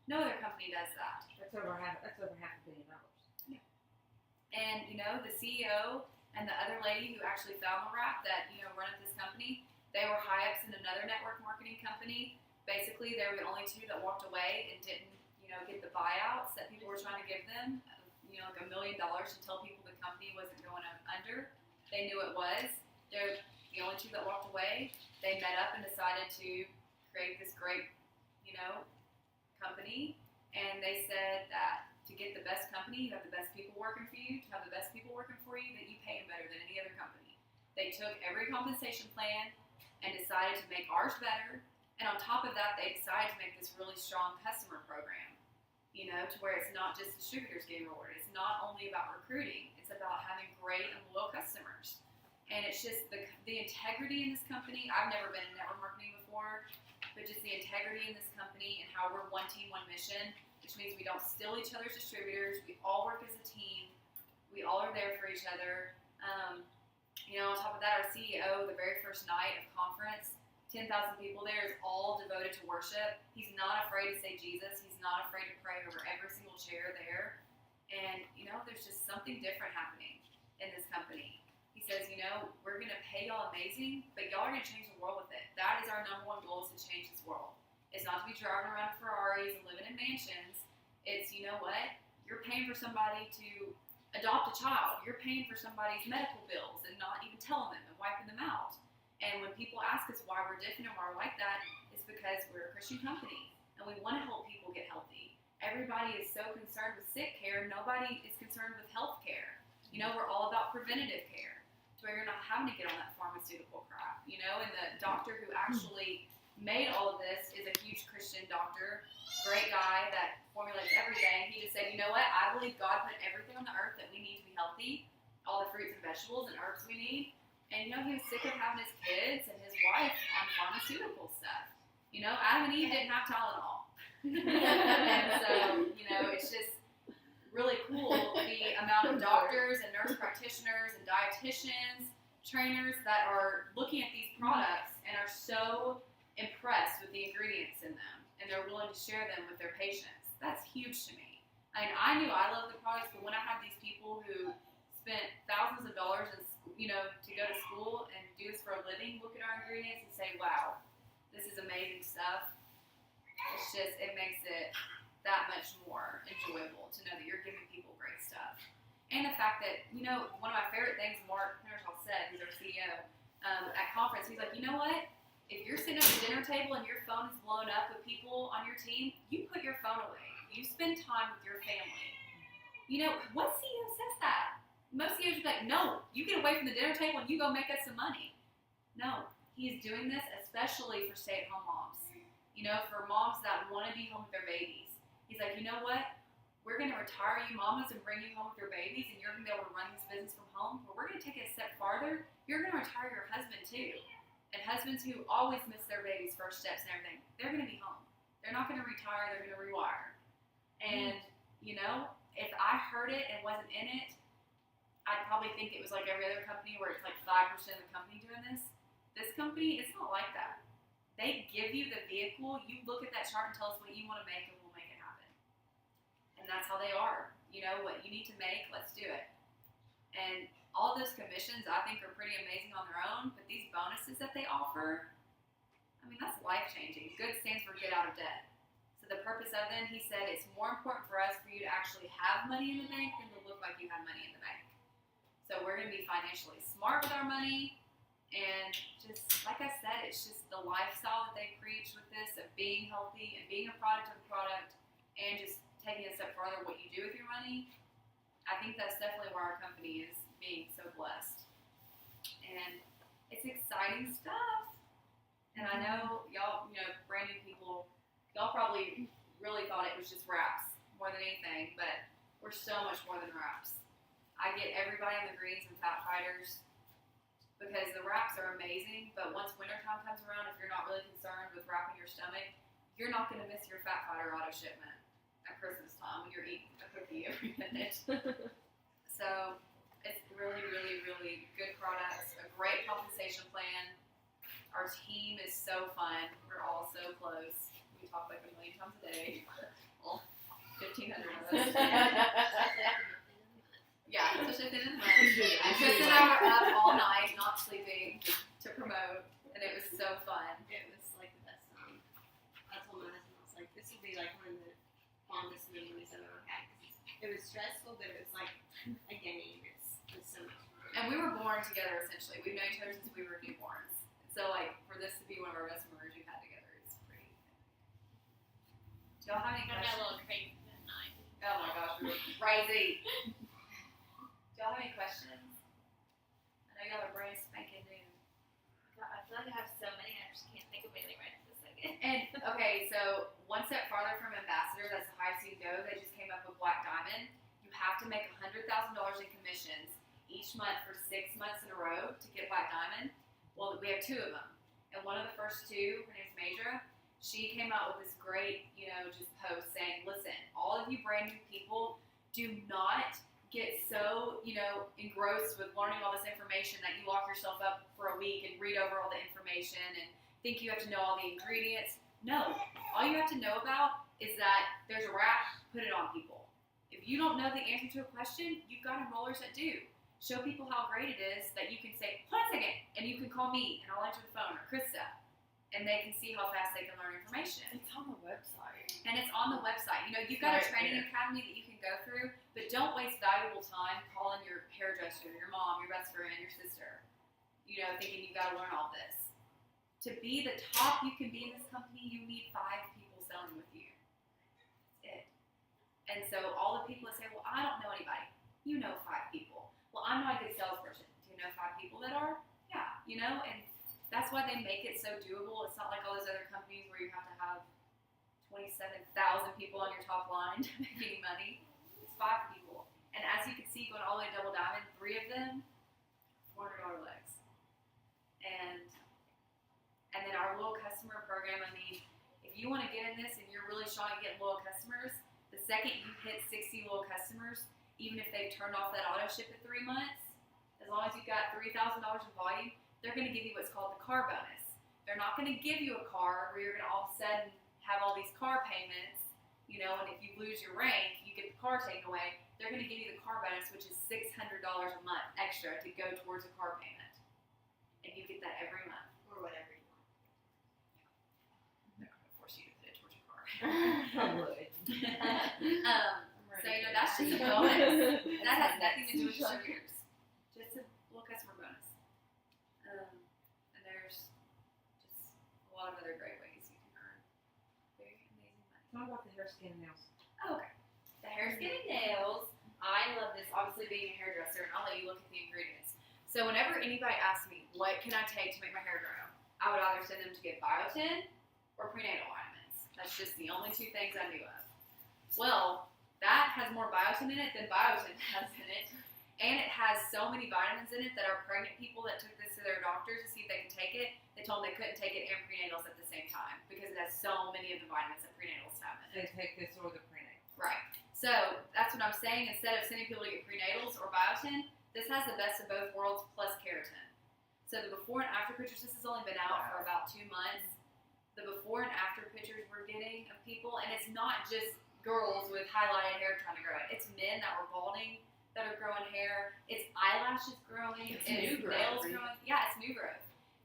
No other company does that. That's over half $1 billion. And the CEO and the other lady who actually found the wrap that run at this company, they were high ups in another network marketing company. Basically, they were the only two that walked away and didn't get the buyouts that people were trying to give them. Like $1 million to tell people the company wasn't going under. They knew it was. They're the only two that walked away. They met up and decided to create this great company, and they said that to get the best company, you have the best people working for you. To have the best people working for you, that you pay them better than any other company. They took every compensation plan and decided to make ours better, and on top of that, they decided to make this really strong customer program, to where it's not just distributors getting rewarded. It's not only about recruiting, it's about having great and loyal customers. And it's just the integrity in this company. I've never been in network marketing before, but just the integrity in this company and how we're one team, one mission, which means we don't steal each other's distributors. We all work as a team. We all are there for each other. On top of that, our CEO, the very first night of conference, 10,000 people there, is all devoted to worship. He's not afraid to say Jesus. He's not afraid to pray over every single chair there. And, there's just something different happening in this company. He says, we're going to pay y'all amazing, but y'all are going to change the world with it. That is our number one goal, is to change this world. It's not to be driving around Ferraris and living in mansions. It's, you're paying for somebody to adopt a child. You're paying for somebody's medical bills and not even telling them and wiping them out. And when people ask us why we're different and why we're like that, it's because we're a Christian company and we want to help people get healthy. Everybody is so concerned with sick care. Nobody is concerned with health care. We're all about preventative care, to where you're not having to get on that pharmaceutical crap. And the doctor who actually made all of this is a huge Christian doctor, great guy that formulates everything. He just said, I believe God put everything on the earth that we need to be healthy, all the fruits and vegetables and herbs we need. And, he was sick of having his kids and his wife on pharmaceutical stuff. Adam and Eve didn't have Tylenol. And so, it's just really cool the amount of doctors and nurse practitioners and dietitians, trainers that are looking at these products and are so impressed with the ingredients in them, and they're willing to share them with their patients. That's huge to me. I mean, I knew I loved the products, but when I had these people who spent thousands of dollars and to go to school and do this for a living, look at our ingredients and say, wow, this is amazing stuff. It makes it that much more enjoyable to know that you're giving people great stuff. And the fact that, one of my favorite things Mark Pennershaw said, who's our CEO, at conference, he's like, you know what? If you're sitting at the dinner table and your phone is blown up with people on your team, you put your phone away. You spend time with your family. What CEO says that? Most CEOs would be like, no, you get away from the dinner table and you go make us some money. No, he's doing this especially for stay-at-home moms. For moms that want to be home with their babies. He's like, you know what? We're going to retire you mamas and bring you home with your babies, and you're going to be able to run this business from home. But we're going to take it a step farther. You're going to retire your husband too. And husbands who always miss their baby's first steps and everything, they're going to be home. They're not going to retire. They're going to rewire. And, if I heard it and wasn't in it, I'd probably think it was like every other company where it's like 5% of the company doing this. This company, it's not like that. They give you the vehicle. You look at that chart and tell us what you want to make, and we'll make it happen. And that's how they are. What you need to make, let's do it. And all those commissions, I think, are pretty amazing on their own. But these bonuses that they offer, that's life-changing. Good stands for get out of debt. So the purpose of them, he said, it's more important for us for you to actually have money in the bank than to look like you have money in the bank. So we're going to be financially smart with our money. And just, like I said, it's just the lifestyle that they preach with this of being healthy and being a product of the product and just taking a step further what you do with your money. I think that's definitely where our company is being so blessed. And it's exciting stuff. And I know y'all, brand new people, y'all probably really thought it was just wraps more than anything, but we're so much more than wraps. I get everybody on the greens and fat fighters because the wraps are amazing, but once wintertime comes around, if you're not really concerned with wrapping your stomach, you're not going to miss your fat fighter auto shipment at Christmas time when you're eating a cookie every minute. So it's really, really, really good products, a great compensation plan. Our team is so fun. We're all so close. We talk like a million times a day. Well, 1,500 of us. Yeah, especially at the end of the month. And Chris and I were up all night, not sleeping, to promote, and it was so fun. It was like the best time. I told my husband, I was like, this would be like one of the fondest memories I've ever had. It was stressful, but it was like a game. It was so much fun. And we were born together, essentially. We've known each other since we were newborns. So, for this to be one of our best memories we've had together is pretty. Do y'all have any I got a questions? little crazy that night. Oh my gosh, we were crazy. Do y'all have any questions? I know y'all are brand spanking new. I feel like I have so many, I just can't think of anything right this second. And, okay, so one step farther from ambassador, that's the highest you can go. They just came up with Black Diamond. You have to make $100,000 in commissions each month for 6 months in a row to get Black Diamond. Well, we have 2 of them. And one of the first 2, her name's Major, she came out with this great, just post saying, listen, all of you brand new people, do not get so, engrossed with learning all this information that you lock yourself up for a week and read over all the information and think you have to know all the ingredients. No. All you have to know about is that there's a wrap, put it on people. If you don't know the answer to a question, you've got enrollers that do. Show people how great it is that you can say, hold on a second, and you can call me, and I'll answer the phone, or Krista, and they can see how fast they can learn information. It's on the website. And it's on the website. You've got a training academy that you can go through, but don't waste valuable time calling your hairdresser, your mom, your best friend, your sister, thinking you've got to learn all this. To be the top you can be in this company, you need 5 people selling with you. That's it. And so all the people that say, well, I don't know anybody. You know 5 people. Well, I'm not a good salesperson. Do you know 5 people that are? Yeah, and that's why they make it so doable. It's not like all those other companies where you have to have 27,000 people on your top line to make any money. It's 5 people. And as you can 60 going all the way to Double Diamond. 3 of them, $400 legs. And then our loyal customer program, I mean, if you want to get in this and you're really trying to get loyal customers, the second you hit 60 loyal customers, even if they've turned off that auto ship at 3 months, as long as you've got $3,000 in volume, they're going to give you what's called the car bonus. They're not going to give you a car where you're going to all of a sudden have all these car payments, you know, and if you lose your rank, you get the car taken away. They're going to give you the car bonus, which is $600 a month extra to go towards a car payment. And you get that every month. Or whatever you want. They're not going to force you to put it towards your car. I would. So, you know, that's just a bonus. And that has nothing to do with distributors. Just a little customer bonus. And there's just a lot of other great ways you can earn very amazing money. Talk about the hair, skin, and nails. Oh, okay. The hair, skin, and nails. I love this, obviously being a hairdresser, and I'll let you look at the ingredients. So whenever anybody asks me, what can I take to make my hair grow? I would either send them to get biotin or prenatal vitamins. That's just the only 2 things I knew of. Well, that has more biotin in it than biotin has in it. And it has so many vitamins in it that our pregnant people that took this to their doctors to see if they could take it, they told them they couldn't take it and prenatals at the same time because it has so many of the vitamins that prenatals have in They it. take this or the prenatal. Right. So that's what I'm saying. Instead of sending people to get prenatals or biotin, this has the best of both worlds plus keratin. So the before and after pictures, this has only been out for about 2 months. The before and after pictures we're getting of people, and it's not just girls with highlighted hair trying to grow it. It's men that were balding that are growing hair. It's eyelashes growing. It's It's new growth. nails growing. Yeah, it's new growth.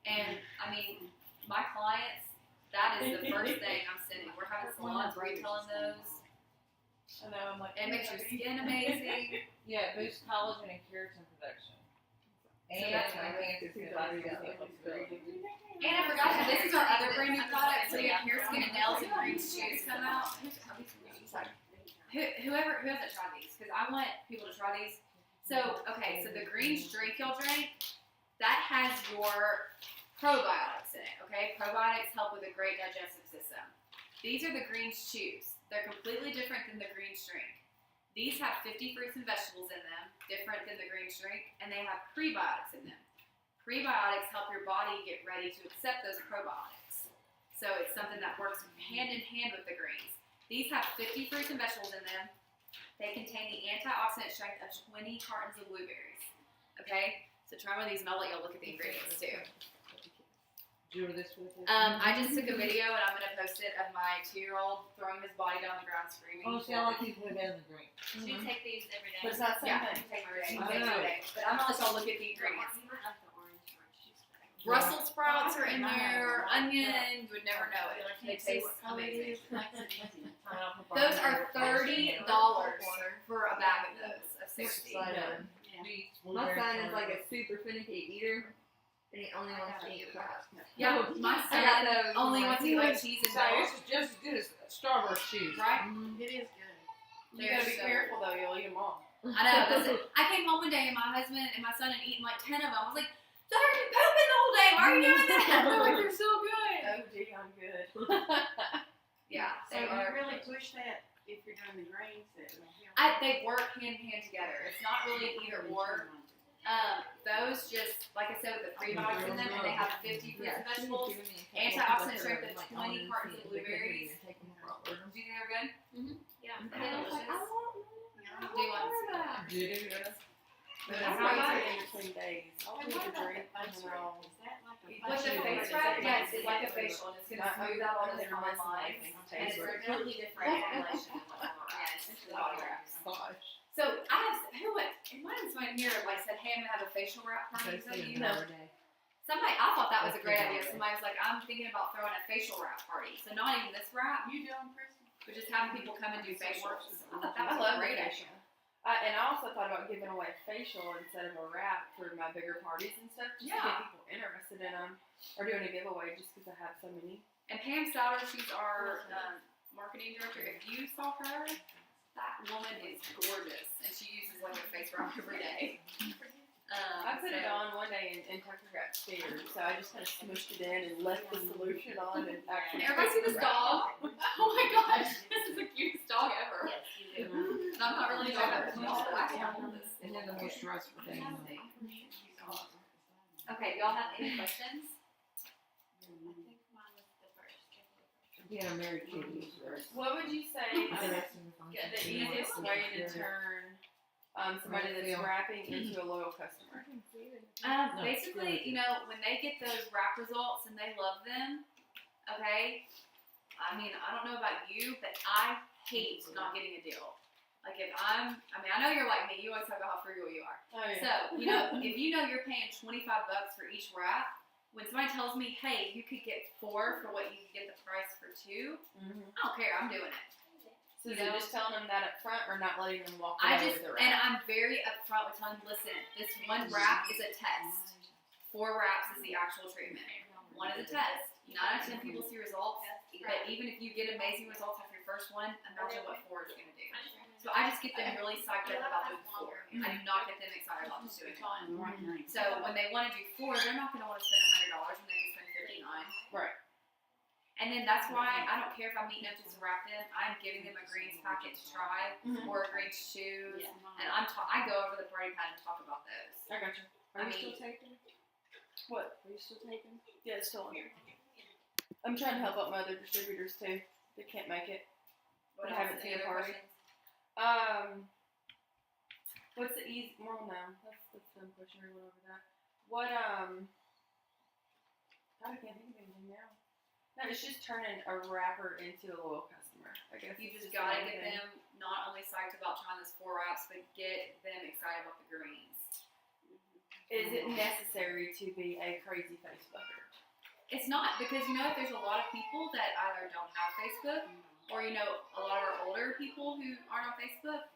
And I mean, my clients, that is the first thing I'm sending. We're having salons retailing those. I know, I'm like, It makes your skin amazing. Yeah, it boosts collagen and keratin production. And that's enhances the body flexibility. And I forgot that this is our other brand new product. So we have hair, skin, and nails and green shoes come out. Whoever who hasn't tried these, because I want people to try these. So, okay, so the green drink y'all drink, that has your probiotics in it, okay? Probiotics help with a great digestive system. These are the green chews. They're completely different than the green drink. These have 50 fruits and vegetables in them, different than the green drink, and they have prebiotics in them. Prebiotics help your body get ready to accept those probiotics. So it's something that works hand in hand with the greens. These have 50 fruits and vegetables in them. They contain the antioxidant strength of 20 cartons of blueberries. Okay? So try one of these and I'll let y'all look at the ingredients too. Do you order this for the kids? I just took a video and I'm going to post it of my 2-year-old throwing his body down the ground screaming. Oh, see, I like these with in the green. You take these every day. But it's not the same Yeah, thing. you take my day. You I take know. my day. But I'm going to let y'all look at the ingredients. You might have the orange one. She's better. Brussels sprouts are in there, onion, you would never know it. They taste amazing. Those are $30 for a bag of those, of 60. Beets, My blueberry, son is like carrot. a super finicky eater, and he only wants to eat crap. Yeah, my I got son those. only wants to eat like cheese and So milk, this is just as good as Starburst shoes. right? It is good. You They're gotta be so- careful though, you'll eat them all. I know, that's it. I came home one day and my husband and my son had eaten like 10 of them. I was like, "Daughter, you've been pooping the whole day. Why are you doing that?" They're like, "They're so good." Oh gee, I'm good. Yeah, So they you are. really push that if you're doing the grains that will help. They work hand in hand together. It's not really either or. Those just, like I said, with the prebiotics in them, and they have 50 fruits and vegetables. Antioxidant strength of 20 cartons of blueberries. Do you think they're good? Yeah. They're delicious. Yeah. Do you want some? Do you do this? But How how much? in between days. I'll And take what a about drink the and face then wrap? I'll. Is that like a With the facial face wrap? wrap, yes, it's like a facial, and it's going to smooth out all those fine lines. And it's a totally different formulation than what we're at. It's the body wraps. Gosh. So I have, who went, it might have someone here like said, "Hey, I'm gonna have a facial wrap party." So you know, somebody, I thought that was a great idea. Somebody was like, "I'm thinking about throwing a facial wrap party." So not even this wrap, You do them, Kristen? but just having people come and do facials. I thought that I was love a great facial. idea. And I also thought about giving away a facial instead of a wrap for my bigger parties and stuff, just to Yeah. get people interested in them, or doing a giveaway just because I have so many. And Pam Souter, she's our marketing director. If you saw her, that woman is gorgeous, and she uses like a face wrap every day. I put it on one day and Tucker got scared, so I just kind of smushed it in and left the solution on and actually. And everybody see this dog? Oh my gosh, this is the cutest dog ever. Yes, you do. And I'm not really a dog person, so I can't hold this. trust for them. Okay, y'all have any questions? I think mine was the first. Yeah, Mary Kay is right. What would you say is the easiest way to turn somebody that's wrapping into a loyal customer? Basically, you know, when they get those wrap results and they love them, okay, I mean, I don't know about you, but I hate not getting a deal. Like I know you're like me, you always talk about how frugal you are. Oh, yeah. So, you know, if you know you're paying $25 for each wrap, when somebody tells me, hey, you could get 4 for what you could get the price for 2, Mm-hmm. I don't care, I'm doing it. So is You it know? just telling them that up front or not letting them walk I away just, with the and wrap? I'm very upfront with telling them, listen, this one wrap is a test. 4 wraps is the actual treatment. 1 is a test. 9 out of 10 people see results, but even if you get amazing results after your first one, imagine what 4 is going to do. So I just get them really psyched up about doing 4. I do not get them excited about just doing 1. So when they want to do 4, they're not going to want to spend $100 when they can spend $59. Right. And then that's why I don't care if I'm meeting up just to wrap them. I'm giving them a greens packet to try or a greens shoes, and I go over the party pad and talk about those. I got you. I mean, taking? What? Are you still taking? Yeah, it's still on here. I'm trying to help out my other distributors too. They can't make it. what I else? haven't Any seen a other party. questions? What's the easy? Well, no, that's the dumb question. We went over that. What God, I can't think of anything now. No, it's just turning a wrapper into a loyal customer. I guess You it's just the gotta main get thing. them not only psyched about trying those 4 wraps, but get them excited about the greens. Is it necessary to be a crazy Facebooker? It's not, because you know what, there's a lot of people that either don't have Facebook, or you know, a lot of our older people who aren't on Facebook.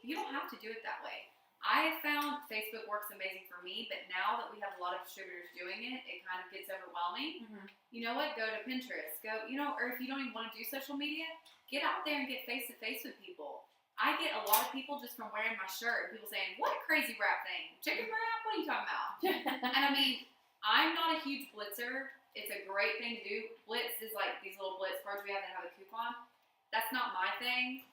You don't have to do it that way. I have found Facebook works amazing for me, but now that we have a lot of distributors doing it, it kind of gets overwhelming. Mm-hmm. You know what? Go to Pinterest. Go, you know, or if you don't even want to do social media, get out there and get face to face with people. I get a lot of people just from wearing my shirt. People saying, "What a crazy wrap thing! Chicken wrap? What are you talking about?" And I mean, I'm not a huge blitzer. It's a great thing to do. Blitz is like these little blitz cards we have that have a coupon. That's not my thing,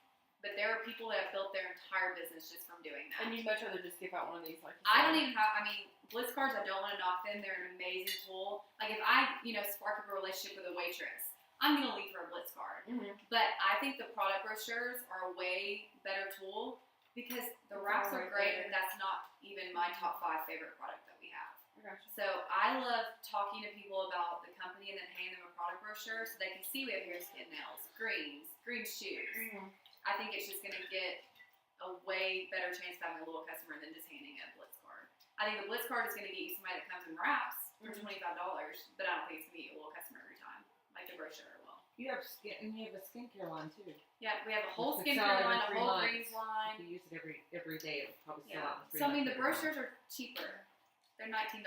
but there are people that have built their entire business just from doing that. And you'd much rather just give out one of these, like you I said. don't even have, I mean, blitz cards, I don't want to knock them. They're an amazing tool. Like if I, you know, spark up a relationship with a waitress, I'm going to leave her a blitz card. Mm-hmm. But I think the product brochures are a way better tool because the wraps are great, but that's not even my top 5 favorite product that we have. I got you. So I love talking to people about the company and then handing them a product brochure so they can see we have hair, skin, nails, green shoes. Mm-hmm. I think it's just going to get a way better chance of having a little customer than just handing a blitz card. I think the blitz card is going to get you somebody that comes in wraps for $25, but I don't think it's going to get you a little customer every time, like the brochure will. You have a skincare line too. Yeah, we have a whole It could skincare sell line, a every 3 whole months. greens line. If you use it every day, it'll probably sell Yeah. out in 3 So I mean, months. the brochures are cheaper. They're $19.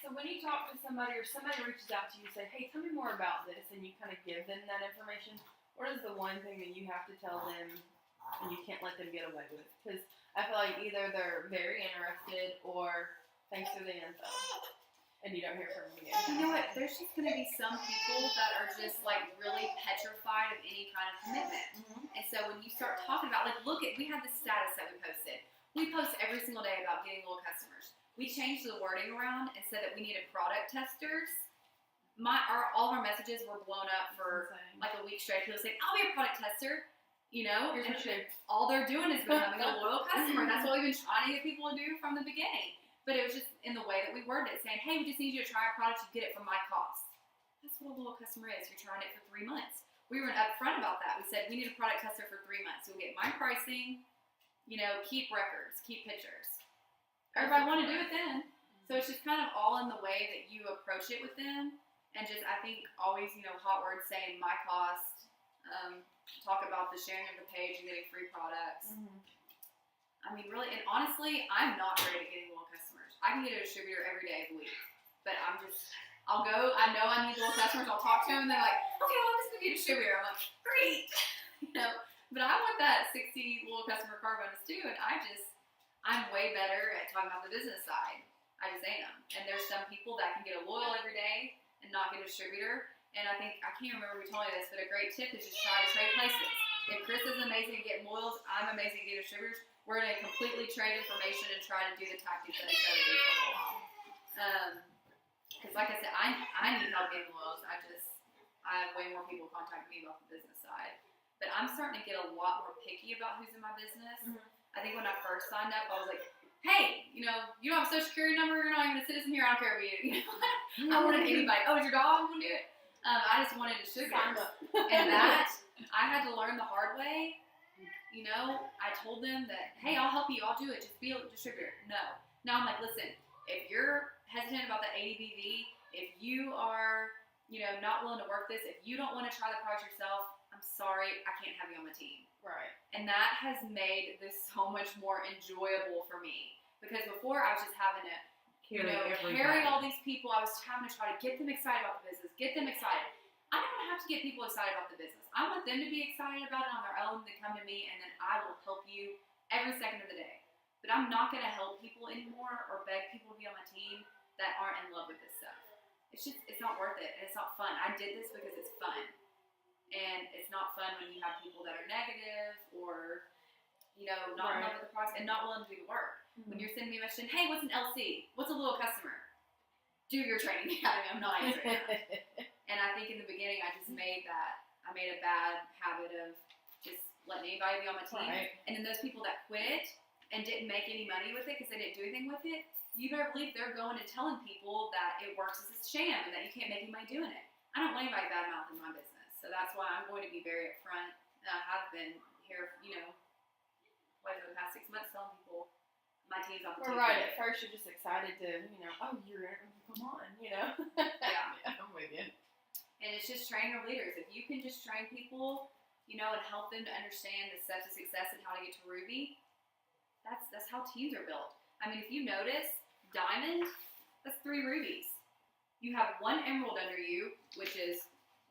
So when you talk to somebody or somebody reaches out to you and say, "Hey, tell me more about this," and you kind of give them that information, what is the one thing that you have to tell them and you can't let them get away with? Because I feel like either they're very interested or thanks for the info, and you don't hear from them again. You know what? There's just going to be some people that are just like really petrified of any kind of commitment. Mm-hmm. And so when you start talking about, like, look at, we have the status that we posted. We post every single day about getting little customers. We changed the wording around and said that we needed product testers. All of our messages were blown up for like a week straight. People saying, "I'll be a product tester." You know, Here's and what you do. all they're doing is becoming a loyal customer. That's what we've been trying to get people to do from the beginning. But it was just in the way that we worded it, saying, "Hey, we just need you to try our product. You get it from my cost." That's what a loyal customer is. You're trying it for 3 months. We were upfront about that. We said we need a product tester for 3 months. You'll get my pricing. You know, keep records, keep pictures. Everybody want to do it then. So it's just kind of all in the way that you approach it with them, and just I think always, you know, hot words saying my cost. Talk about the sharing of the page and getting free products. Mm-hmm. I mean, really, and honestly, I'm not great at getting loyal customers. I can get a distributor every day of the week, but I'll go. I know I need loyal customers. I'll talk to them, and they're like, "Okay, well, I'm just gonna be a distributor." I'm like, "Great," you know. But I want that 60 loyal customer card bonus too, and I'm way better at talking about the business side. I just am. And there's some people that can get a loyal every day and not get a distributor. And I think, I can't remember who told me this, but a great tip is just try to trade places. If Chris is amazing at getting loyals, I'm amazing at getting distributors. We're gonna completely trade information and try to do the tactics that each other do for a while. Because like I said, I need help getting loyals. I have way more people contact me about the business side. But I'm starting to get a lot more picky about who's in my business. I think when I first signed up, I was like, hey, you don't have a social security number, you're not even a citizen here, I don't care about you. I wanted anybody. Oh, is your dog want to do it? I just wanted distributors. And that, I had to learn the hard way. I told them that, hey, I'll help you, I'll do it, just be a distributor. No. Now I'm like, listen, if you're hesitant about the ADBV, if you are, not willing to work this, if you don't want to try the product yourself, I'm sorry, I can't have you on my team. Right. And that has made this so much more enjoyable for me. Because before I was just having to, carry all these people. I was having to try to get them excited about the business, get them excited. I don't have to get people excited about the business. I want them to be excited about it on their own. They come to me, and then I will help you every second of the day. But I'm not going to help people anymore or beg people to be on my team that aren't in love with this stuff. It's not worth it, and it's not fun. I did this because it's fun. And it's not fun when you have people that are negative or, not in love with the product and not willing to do the work. When you're sending me a message, hey, what's an LC? What's a loyal customer? Do your training academy. I'm not answering that. And I think in the beginning, I made a bad habit of just letting anybody be on my team. Right. And then those people that quit and didn't make any money with it because they didn't do anything with it, you better believe they're going and telling people that it works as a sham and that you can't make any money doing it. I don't want anybody bad mouthing my business. So that's why I'm going to be very upfront. And I have been here, over the past 6 months telling people my team's on the team. Well, right. At first, you're just excited to, oh, come on, Yeah. I'm with you. And it's just training your leaders. If you can just train people, and help them to understand the steps to success and how to get to Ruby, that's how teams are built. I mean, if you notice, Diamond, that's 3 rubies. You have 1 emerald under you, which is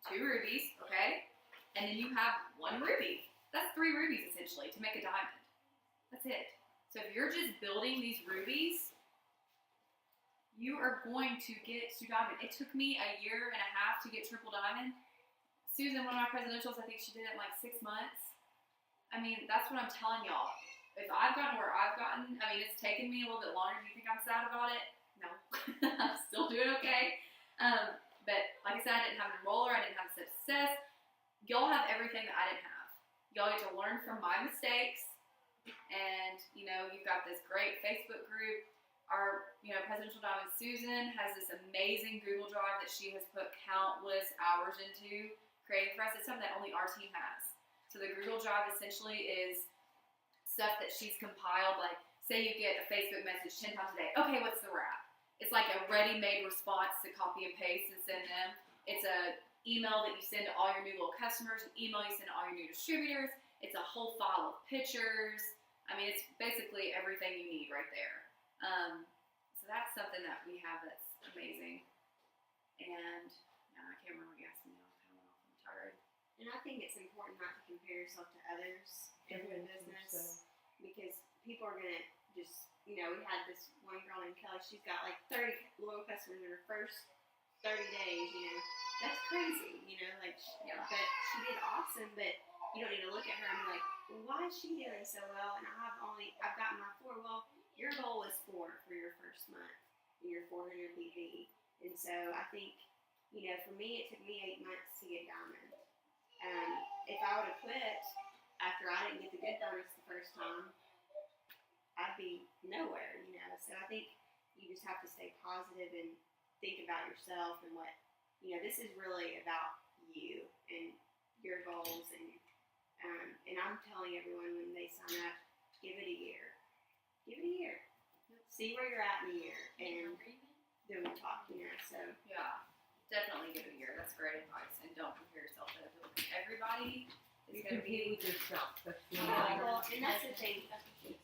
2 rubies, okay? And then you have 1 ruby. That's 3 rubies, essentially, to make a diamond. That's it. So if you're just building these rubies, you are going to get to diamond. It took me a year and a half to get triple diamond. Susan, one of my presidentials, I think she did it in like 6 months. I mean, that's what I'm telling y'all. If I've gotten where I've gotten, it's taken me a little bit longer. Do you think I'm sad about it? No. I'm still doing okay. But like I said, I didn't have an enroller. I didn't have success. Y'all have everything that I didn't have. Y'all get to learn from my mistakes. And, you've got this great Facebook group. Our, Presidential Diamond Susan has this amazing Google Drive that she has put countless hours into creating for us. It's something that only our team has. So the Google Drive essentially is stuff that she's compiled. Like, say you get a Facebook message 10 times a day. Okay, what's the wrap? It's like a ready-made response to copy and paste and send them. It's a email that you send to all your new little customers, an email you send to all your new distributors. It's a whole file of pictures. It's basically everything you need right there. So that's something that we have that's amazing. And I can't remember what you asked me now. I'm tired. And I think it's important not to compare yourself to others in the business because people are gonna just, we had this one girl named Kelly. She's got like 30 loyal customers in her first 30 days. That's crazy. But she did awesome. But you don't need to look at her and be like, well, why is she doing so well? And I've gotten my 4. Well, your goal is 4 for your first month in your 400 BV. And so I think, for me, it took me 8 months to get diamond. If I would have quit after I didn't get the good donuts the first time, I'd be nowhere, So I think you just have to stay positive and think about yourself and what, this is really about you and your goals. And I'm telling everyone when they sign up, give it a year. Give it a year. See where you're at in a year. And then we talk, so. Yeah, definitely give it a year. That's great advice. And don't compare yourself to other people. Everybody is going to be with yourself. That's the Well, and that's the thing.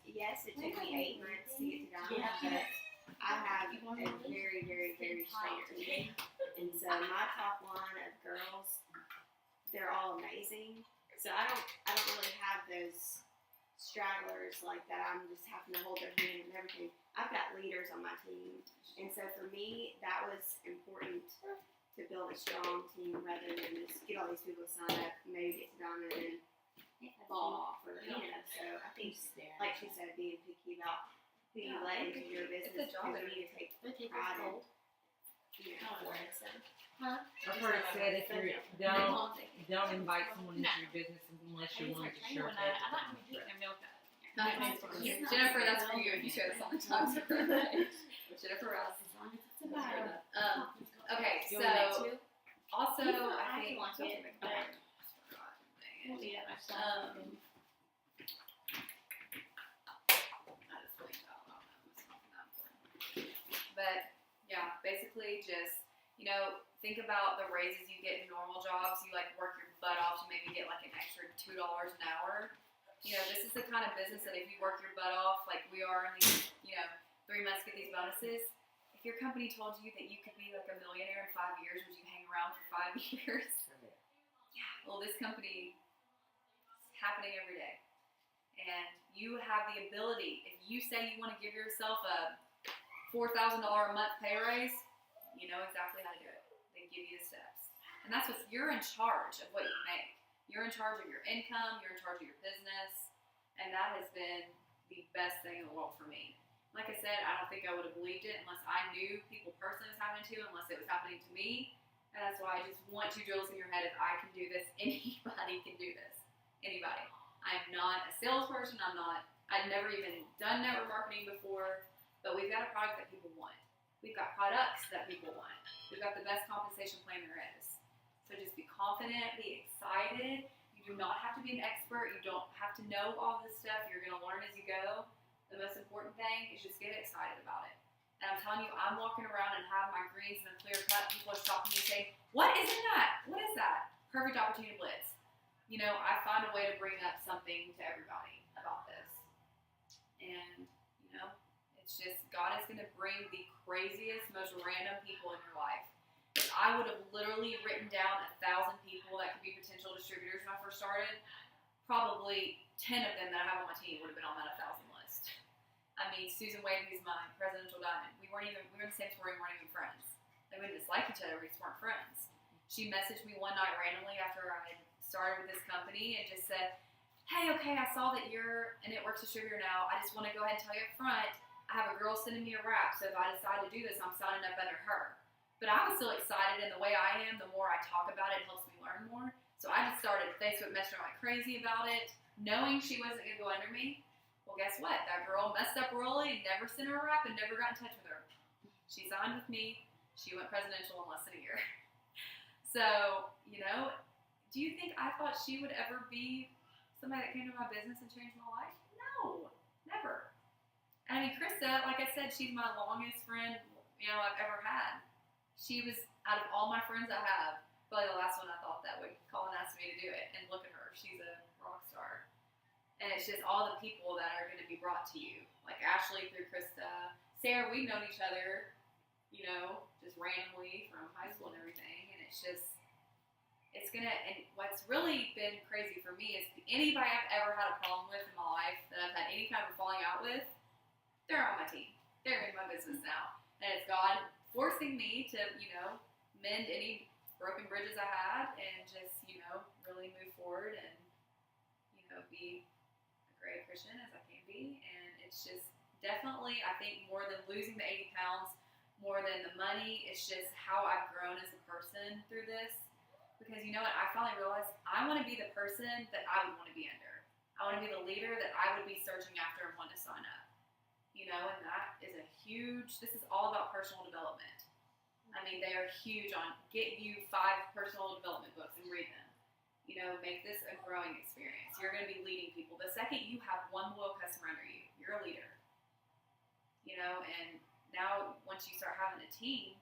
Yes, it took me 8 months to get to diamond, but I have a very, very, very strong team. And so my top line of girls, they're all amazing. So I don't really have those stragglers like that. I'm just having to hold their hand and everything. I've got leaders on my team. And so for me, that was important to build a strong team rather than just get all these people to sign up, maybe get to diamond and piece, like she said, being picky about who you let into your business, job because you need to take pride in, you know, I've heard it said if you don't invite someone into your business unless you're willing to share that. Jennifer, that's for you. You share this all the time. Jennifer Rouse. Okay, so also I think but yeah, basically just, think about the raises you get in normal jobs. You like work your butt off to maybe get like an extra $2 an hour. This is the kind of business that if you work your butt off, like we are in these, 3 months get these bonuses. If your company told you that you could be like a millionaire in 5 years, would you hang around for 5 years? Yeah. Well, this company is happening every day. And you have the ability, if you say you want to give yourself a $4,000 a month pay raise, you know exactly how to do it. They give you the steps. And that's what you're in charge of what you make. You're in charge of your income, you're in charge of your business, and that has been the best thing in the world for me. Like I said, I don't think I would have believed it unless I knew people personally was happening to, unless it was happening to me. And that's why I just want you drills in your head, if I can do this, anybody can do this. Anybody. I'm not a salesperson, I've never even done network marketing before, but we've got a product that people want. We've got products that people want. We've got the best compensation plan there is. So just be confident, be excited. You do not have to be an expert. You don't have to know all this stuff. You're going to learn as you go. The most important thing is just get excited about it. And I'm telling you, I'm walking around and have my greens in a clear cut. People are stopping me and saying, what is that? What is that? Perfect opportunity blitz. I find a way to bring up something to everybody about this. And, it's just, God is going to bring the craziest, most random people in your life. If I would have literally written down 1,000 people that could be potential distributors when I first started, probably 10 of them that I have on my team would have been on that 1,000 list. I mean, Susan Wade, who's my presidential diamond, we were in the same store, we weren't even friends. Like, we didn't dislike each other, we just weren't friends. She messaged me one night randomly after I started with this company and just said, hey, okay, I saw that you're a network distributor now. I just want to go ahead and tell you up front, I have a girl sending me a rap, so if I decide to do this, I'm signing up under her. But I was still excited, and the way I am, the more I talk about it, it helps me learn more. So I just started Facebook messaging her like crazy about it, knowing she wasn't going to go under me. Well, guess what? That girl messed up royally, never sent her a rap, and never got in touch with her. She signed with me. She went presidential in less than a year. So, do you think I thought she would ever be somebody that came to my business and changed my life? No, never. I mean, Krista, like I said, she's my longest friend, I've ever had. She was, out of all my friends I have, probably the last one I thought that would call and ask me to do it. And look at her, she's a rock star. And it's just all the people that are going to be brought to you. Like Ashley through Krista. Sarah, we've known each other, just randomly from high school and everything. And it's just, and what's really been crazy for me is anybody I've ever had a problem with in my life that I've had any kind of falling out with, they're on my team. They're in my business now. And it's God forcing me to, mend any broken bridges I had and just, really move forward and, be a great Christian as I can be. And it's just definitely, I think, more than losing the 80 pounds, more than the money, it's just how I've grown as a person through this. Because you know what, I finally realized I want to be the person that I would want to be under. I want to be the leader that I would be searching after and want to sign up. And that is this is all about personal development. I mean, they are huge on get you 5 personal development books and read them. Make this a growing experience. You're going to be leading people. The second you have one loyal customer under you, you're a leader. And now once you start having a team,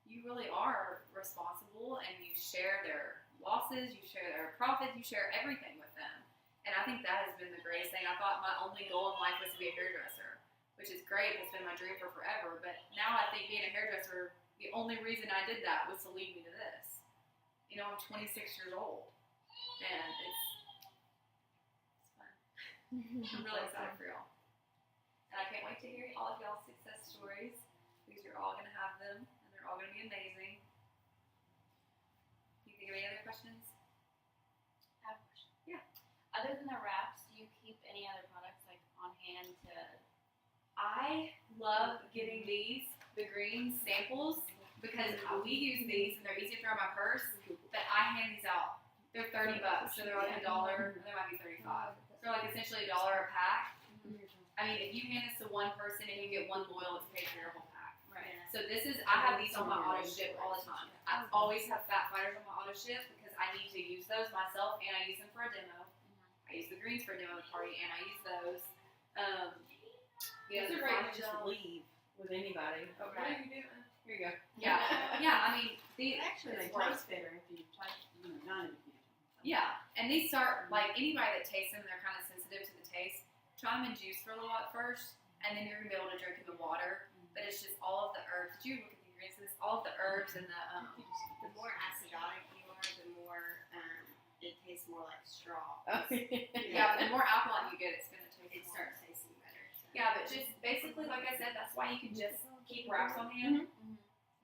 you really are responsible and you share their losses, you share their profits, you share everything with them. And I think that has been the greatest thing. I thought my only goal in life was to be a hairdresser, which is great. It's been my dream for forever. But now I think being a hairdresser, the only reason I did that was to lead me to this. I'm 26 years old. And it's fun. I'm really excited for y'all. And I can't wait to hear all of y'all's success stories because you're all going to have them and they're all going to be amazing. Do you think of any other questions? I have a question. Yeah. Other than the wraps, do you keep any other products and to I love getting the green samples, because we use these and they're easy to throw in my purse, but I hand these out. They're $30, so they're like $1, or they might be 35. They're like essentially $1 a pack. I mean, if you hand this to one person and you get one loyal, it's paid for your whole pack. right. So I have these on my auto ship all the time. I always have fat fighters on my auto ship because I need to use those myself, and I use them for a demo. I use the greens for a demo party, and I use those. It's a the great fine to just gel. leave with anybody. Oh, what are you doing? Here you go. Yeah. I mean, Actually, they it's great. taste better if you taste, none of you. Yeah, and these start like anybody that tastes them, they're kind of sensitive to the taste. Try them in juice for a little while at first, and then you're gonna be able to drink them in water. But it's just all of the herbs. Did you look at the ingredients? This all of the herbs and The more acidotic you are, the more it tastes more like straw. yeah. The more alkaline you get, it's gonna taste. It more. starts tasting better. So. Yeah, but just basically, like I said, that's why you can just keep wraps on hand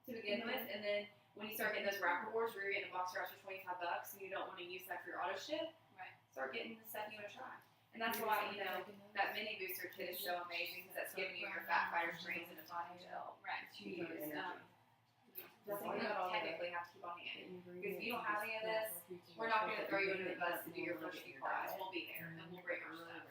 to begin with, and then when you start getting those wrap rewards where you're getting a box of wraps for $25 and you don't want to use that for your auto ship, start getting the stuff you want to try. And that's why, that mini booster kit is so amazing, because that's giving you your fat fighter greens and a tonic gel. Right. To use. Nothing you don't technically have to keep on hand. Because if you don't have any of this, we're not going to throw you under the bus to do your first few parties. We'll be there, and we'll bring our stuff.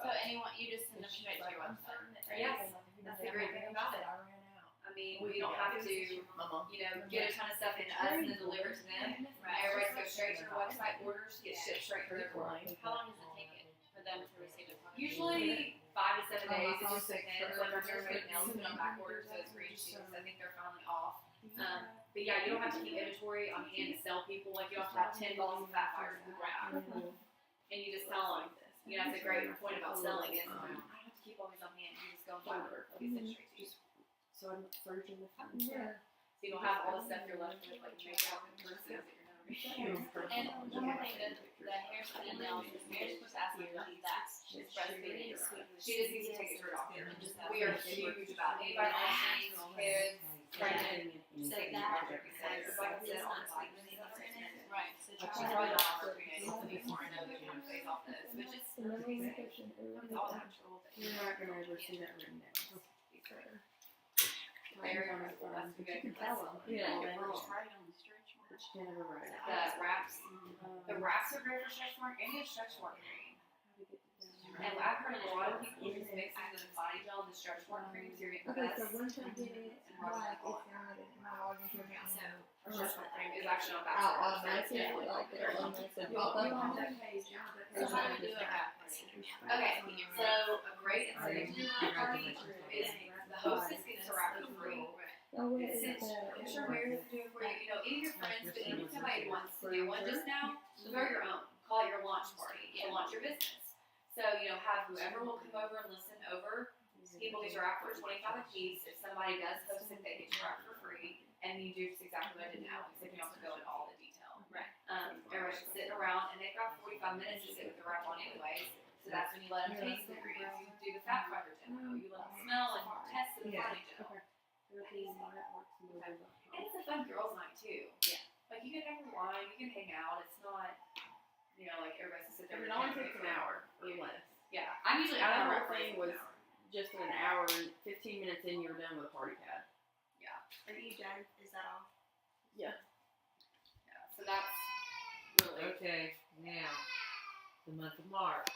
So anyone, you just send them straight to your website. Yes, that's the great thing about it. I mean, we don't have to, get a ton of stuff into us and then deliver to them. Everybody goes straight to the website, orders, get shipped straight to their door. How long does it take it for them to receive it? Usually 5 to 7 days. It just depends. Like we're doing right now, we're on back order, so it's green shoes. I think they're finally off. But yeah, you don't have to keep inventory on hand to sell people. Like you don't have to have 10 bottles of fat fires in the wrap. And you just sell them. That's a great point about selling is I don't have to keep all these on hand. You just go and buy them. They'll be sent straight to you. So I'm surging the phone. So you don't have all the stuff you're left with, like makeup and purses that you're not And one more thing, the hair splitting analysis, Mary's supposed to ask me about that. She's breastfeeding. She just needs to take it to her doctor. We are huge about anybody listening, kids, pregnant. So taking that- the because like I said, on the site, Right, so she's try probably to. not for 3 days before I know that you're gonna phase off this, but just it's all natural. You're not gonna ever see that written down. Very wonderful. That's good. Yeah. Right on the stretch mark. But you can never write it. The wraps are great for stretch mark, and you have stretch mark cream. And I've heard a lot of people use mixing the body gel and the stretch mark creams. You're getting the Okay, best. so once I get it, like, it's not in my login to account. So our stretch mark cream is actually on back. I'll automatically, like, it'll automatically pop up. So how do we do it? Okay, so a great incentive to our party is the hostess gets to wrap for free. Oh, wait, Since I'm sure Mary's doing for you, any of your friends, but even somebody wants to do one just now, throw your own. Call it your launch party to launch your business. So, have whoever will come over and listen over. People get to wrap for $25 a piece. If somebody does host it, they get to wrap for free. And you do just exactly what I did now, except you don't have to go into all the detail. Right. Everybody's just sitting around, and they've got 45 minutes to sit with the wrap on anyways. So that's when you let them taste the ingredients. You do the fat fiber demo. You let them smell and test the body gel. And it's a fun girls' night too. Yeah. Like you can have your wine, you can hang out. It's not, like everybody's to sit there. It and only drink takes an hour or less. Yeah, I'm usually Our out of whole wrap for thing an was hour. just an hour and 15 minutes in, you're done with a party pad. Are you done? Is that all? Yeah, so that's really Okay, now, the month of March.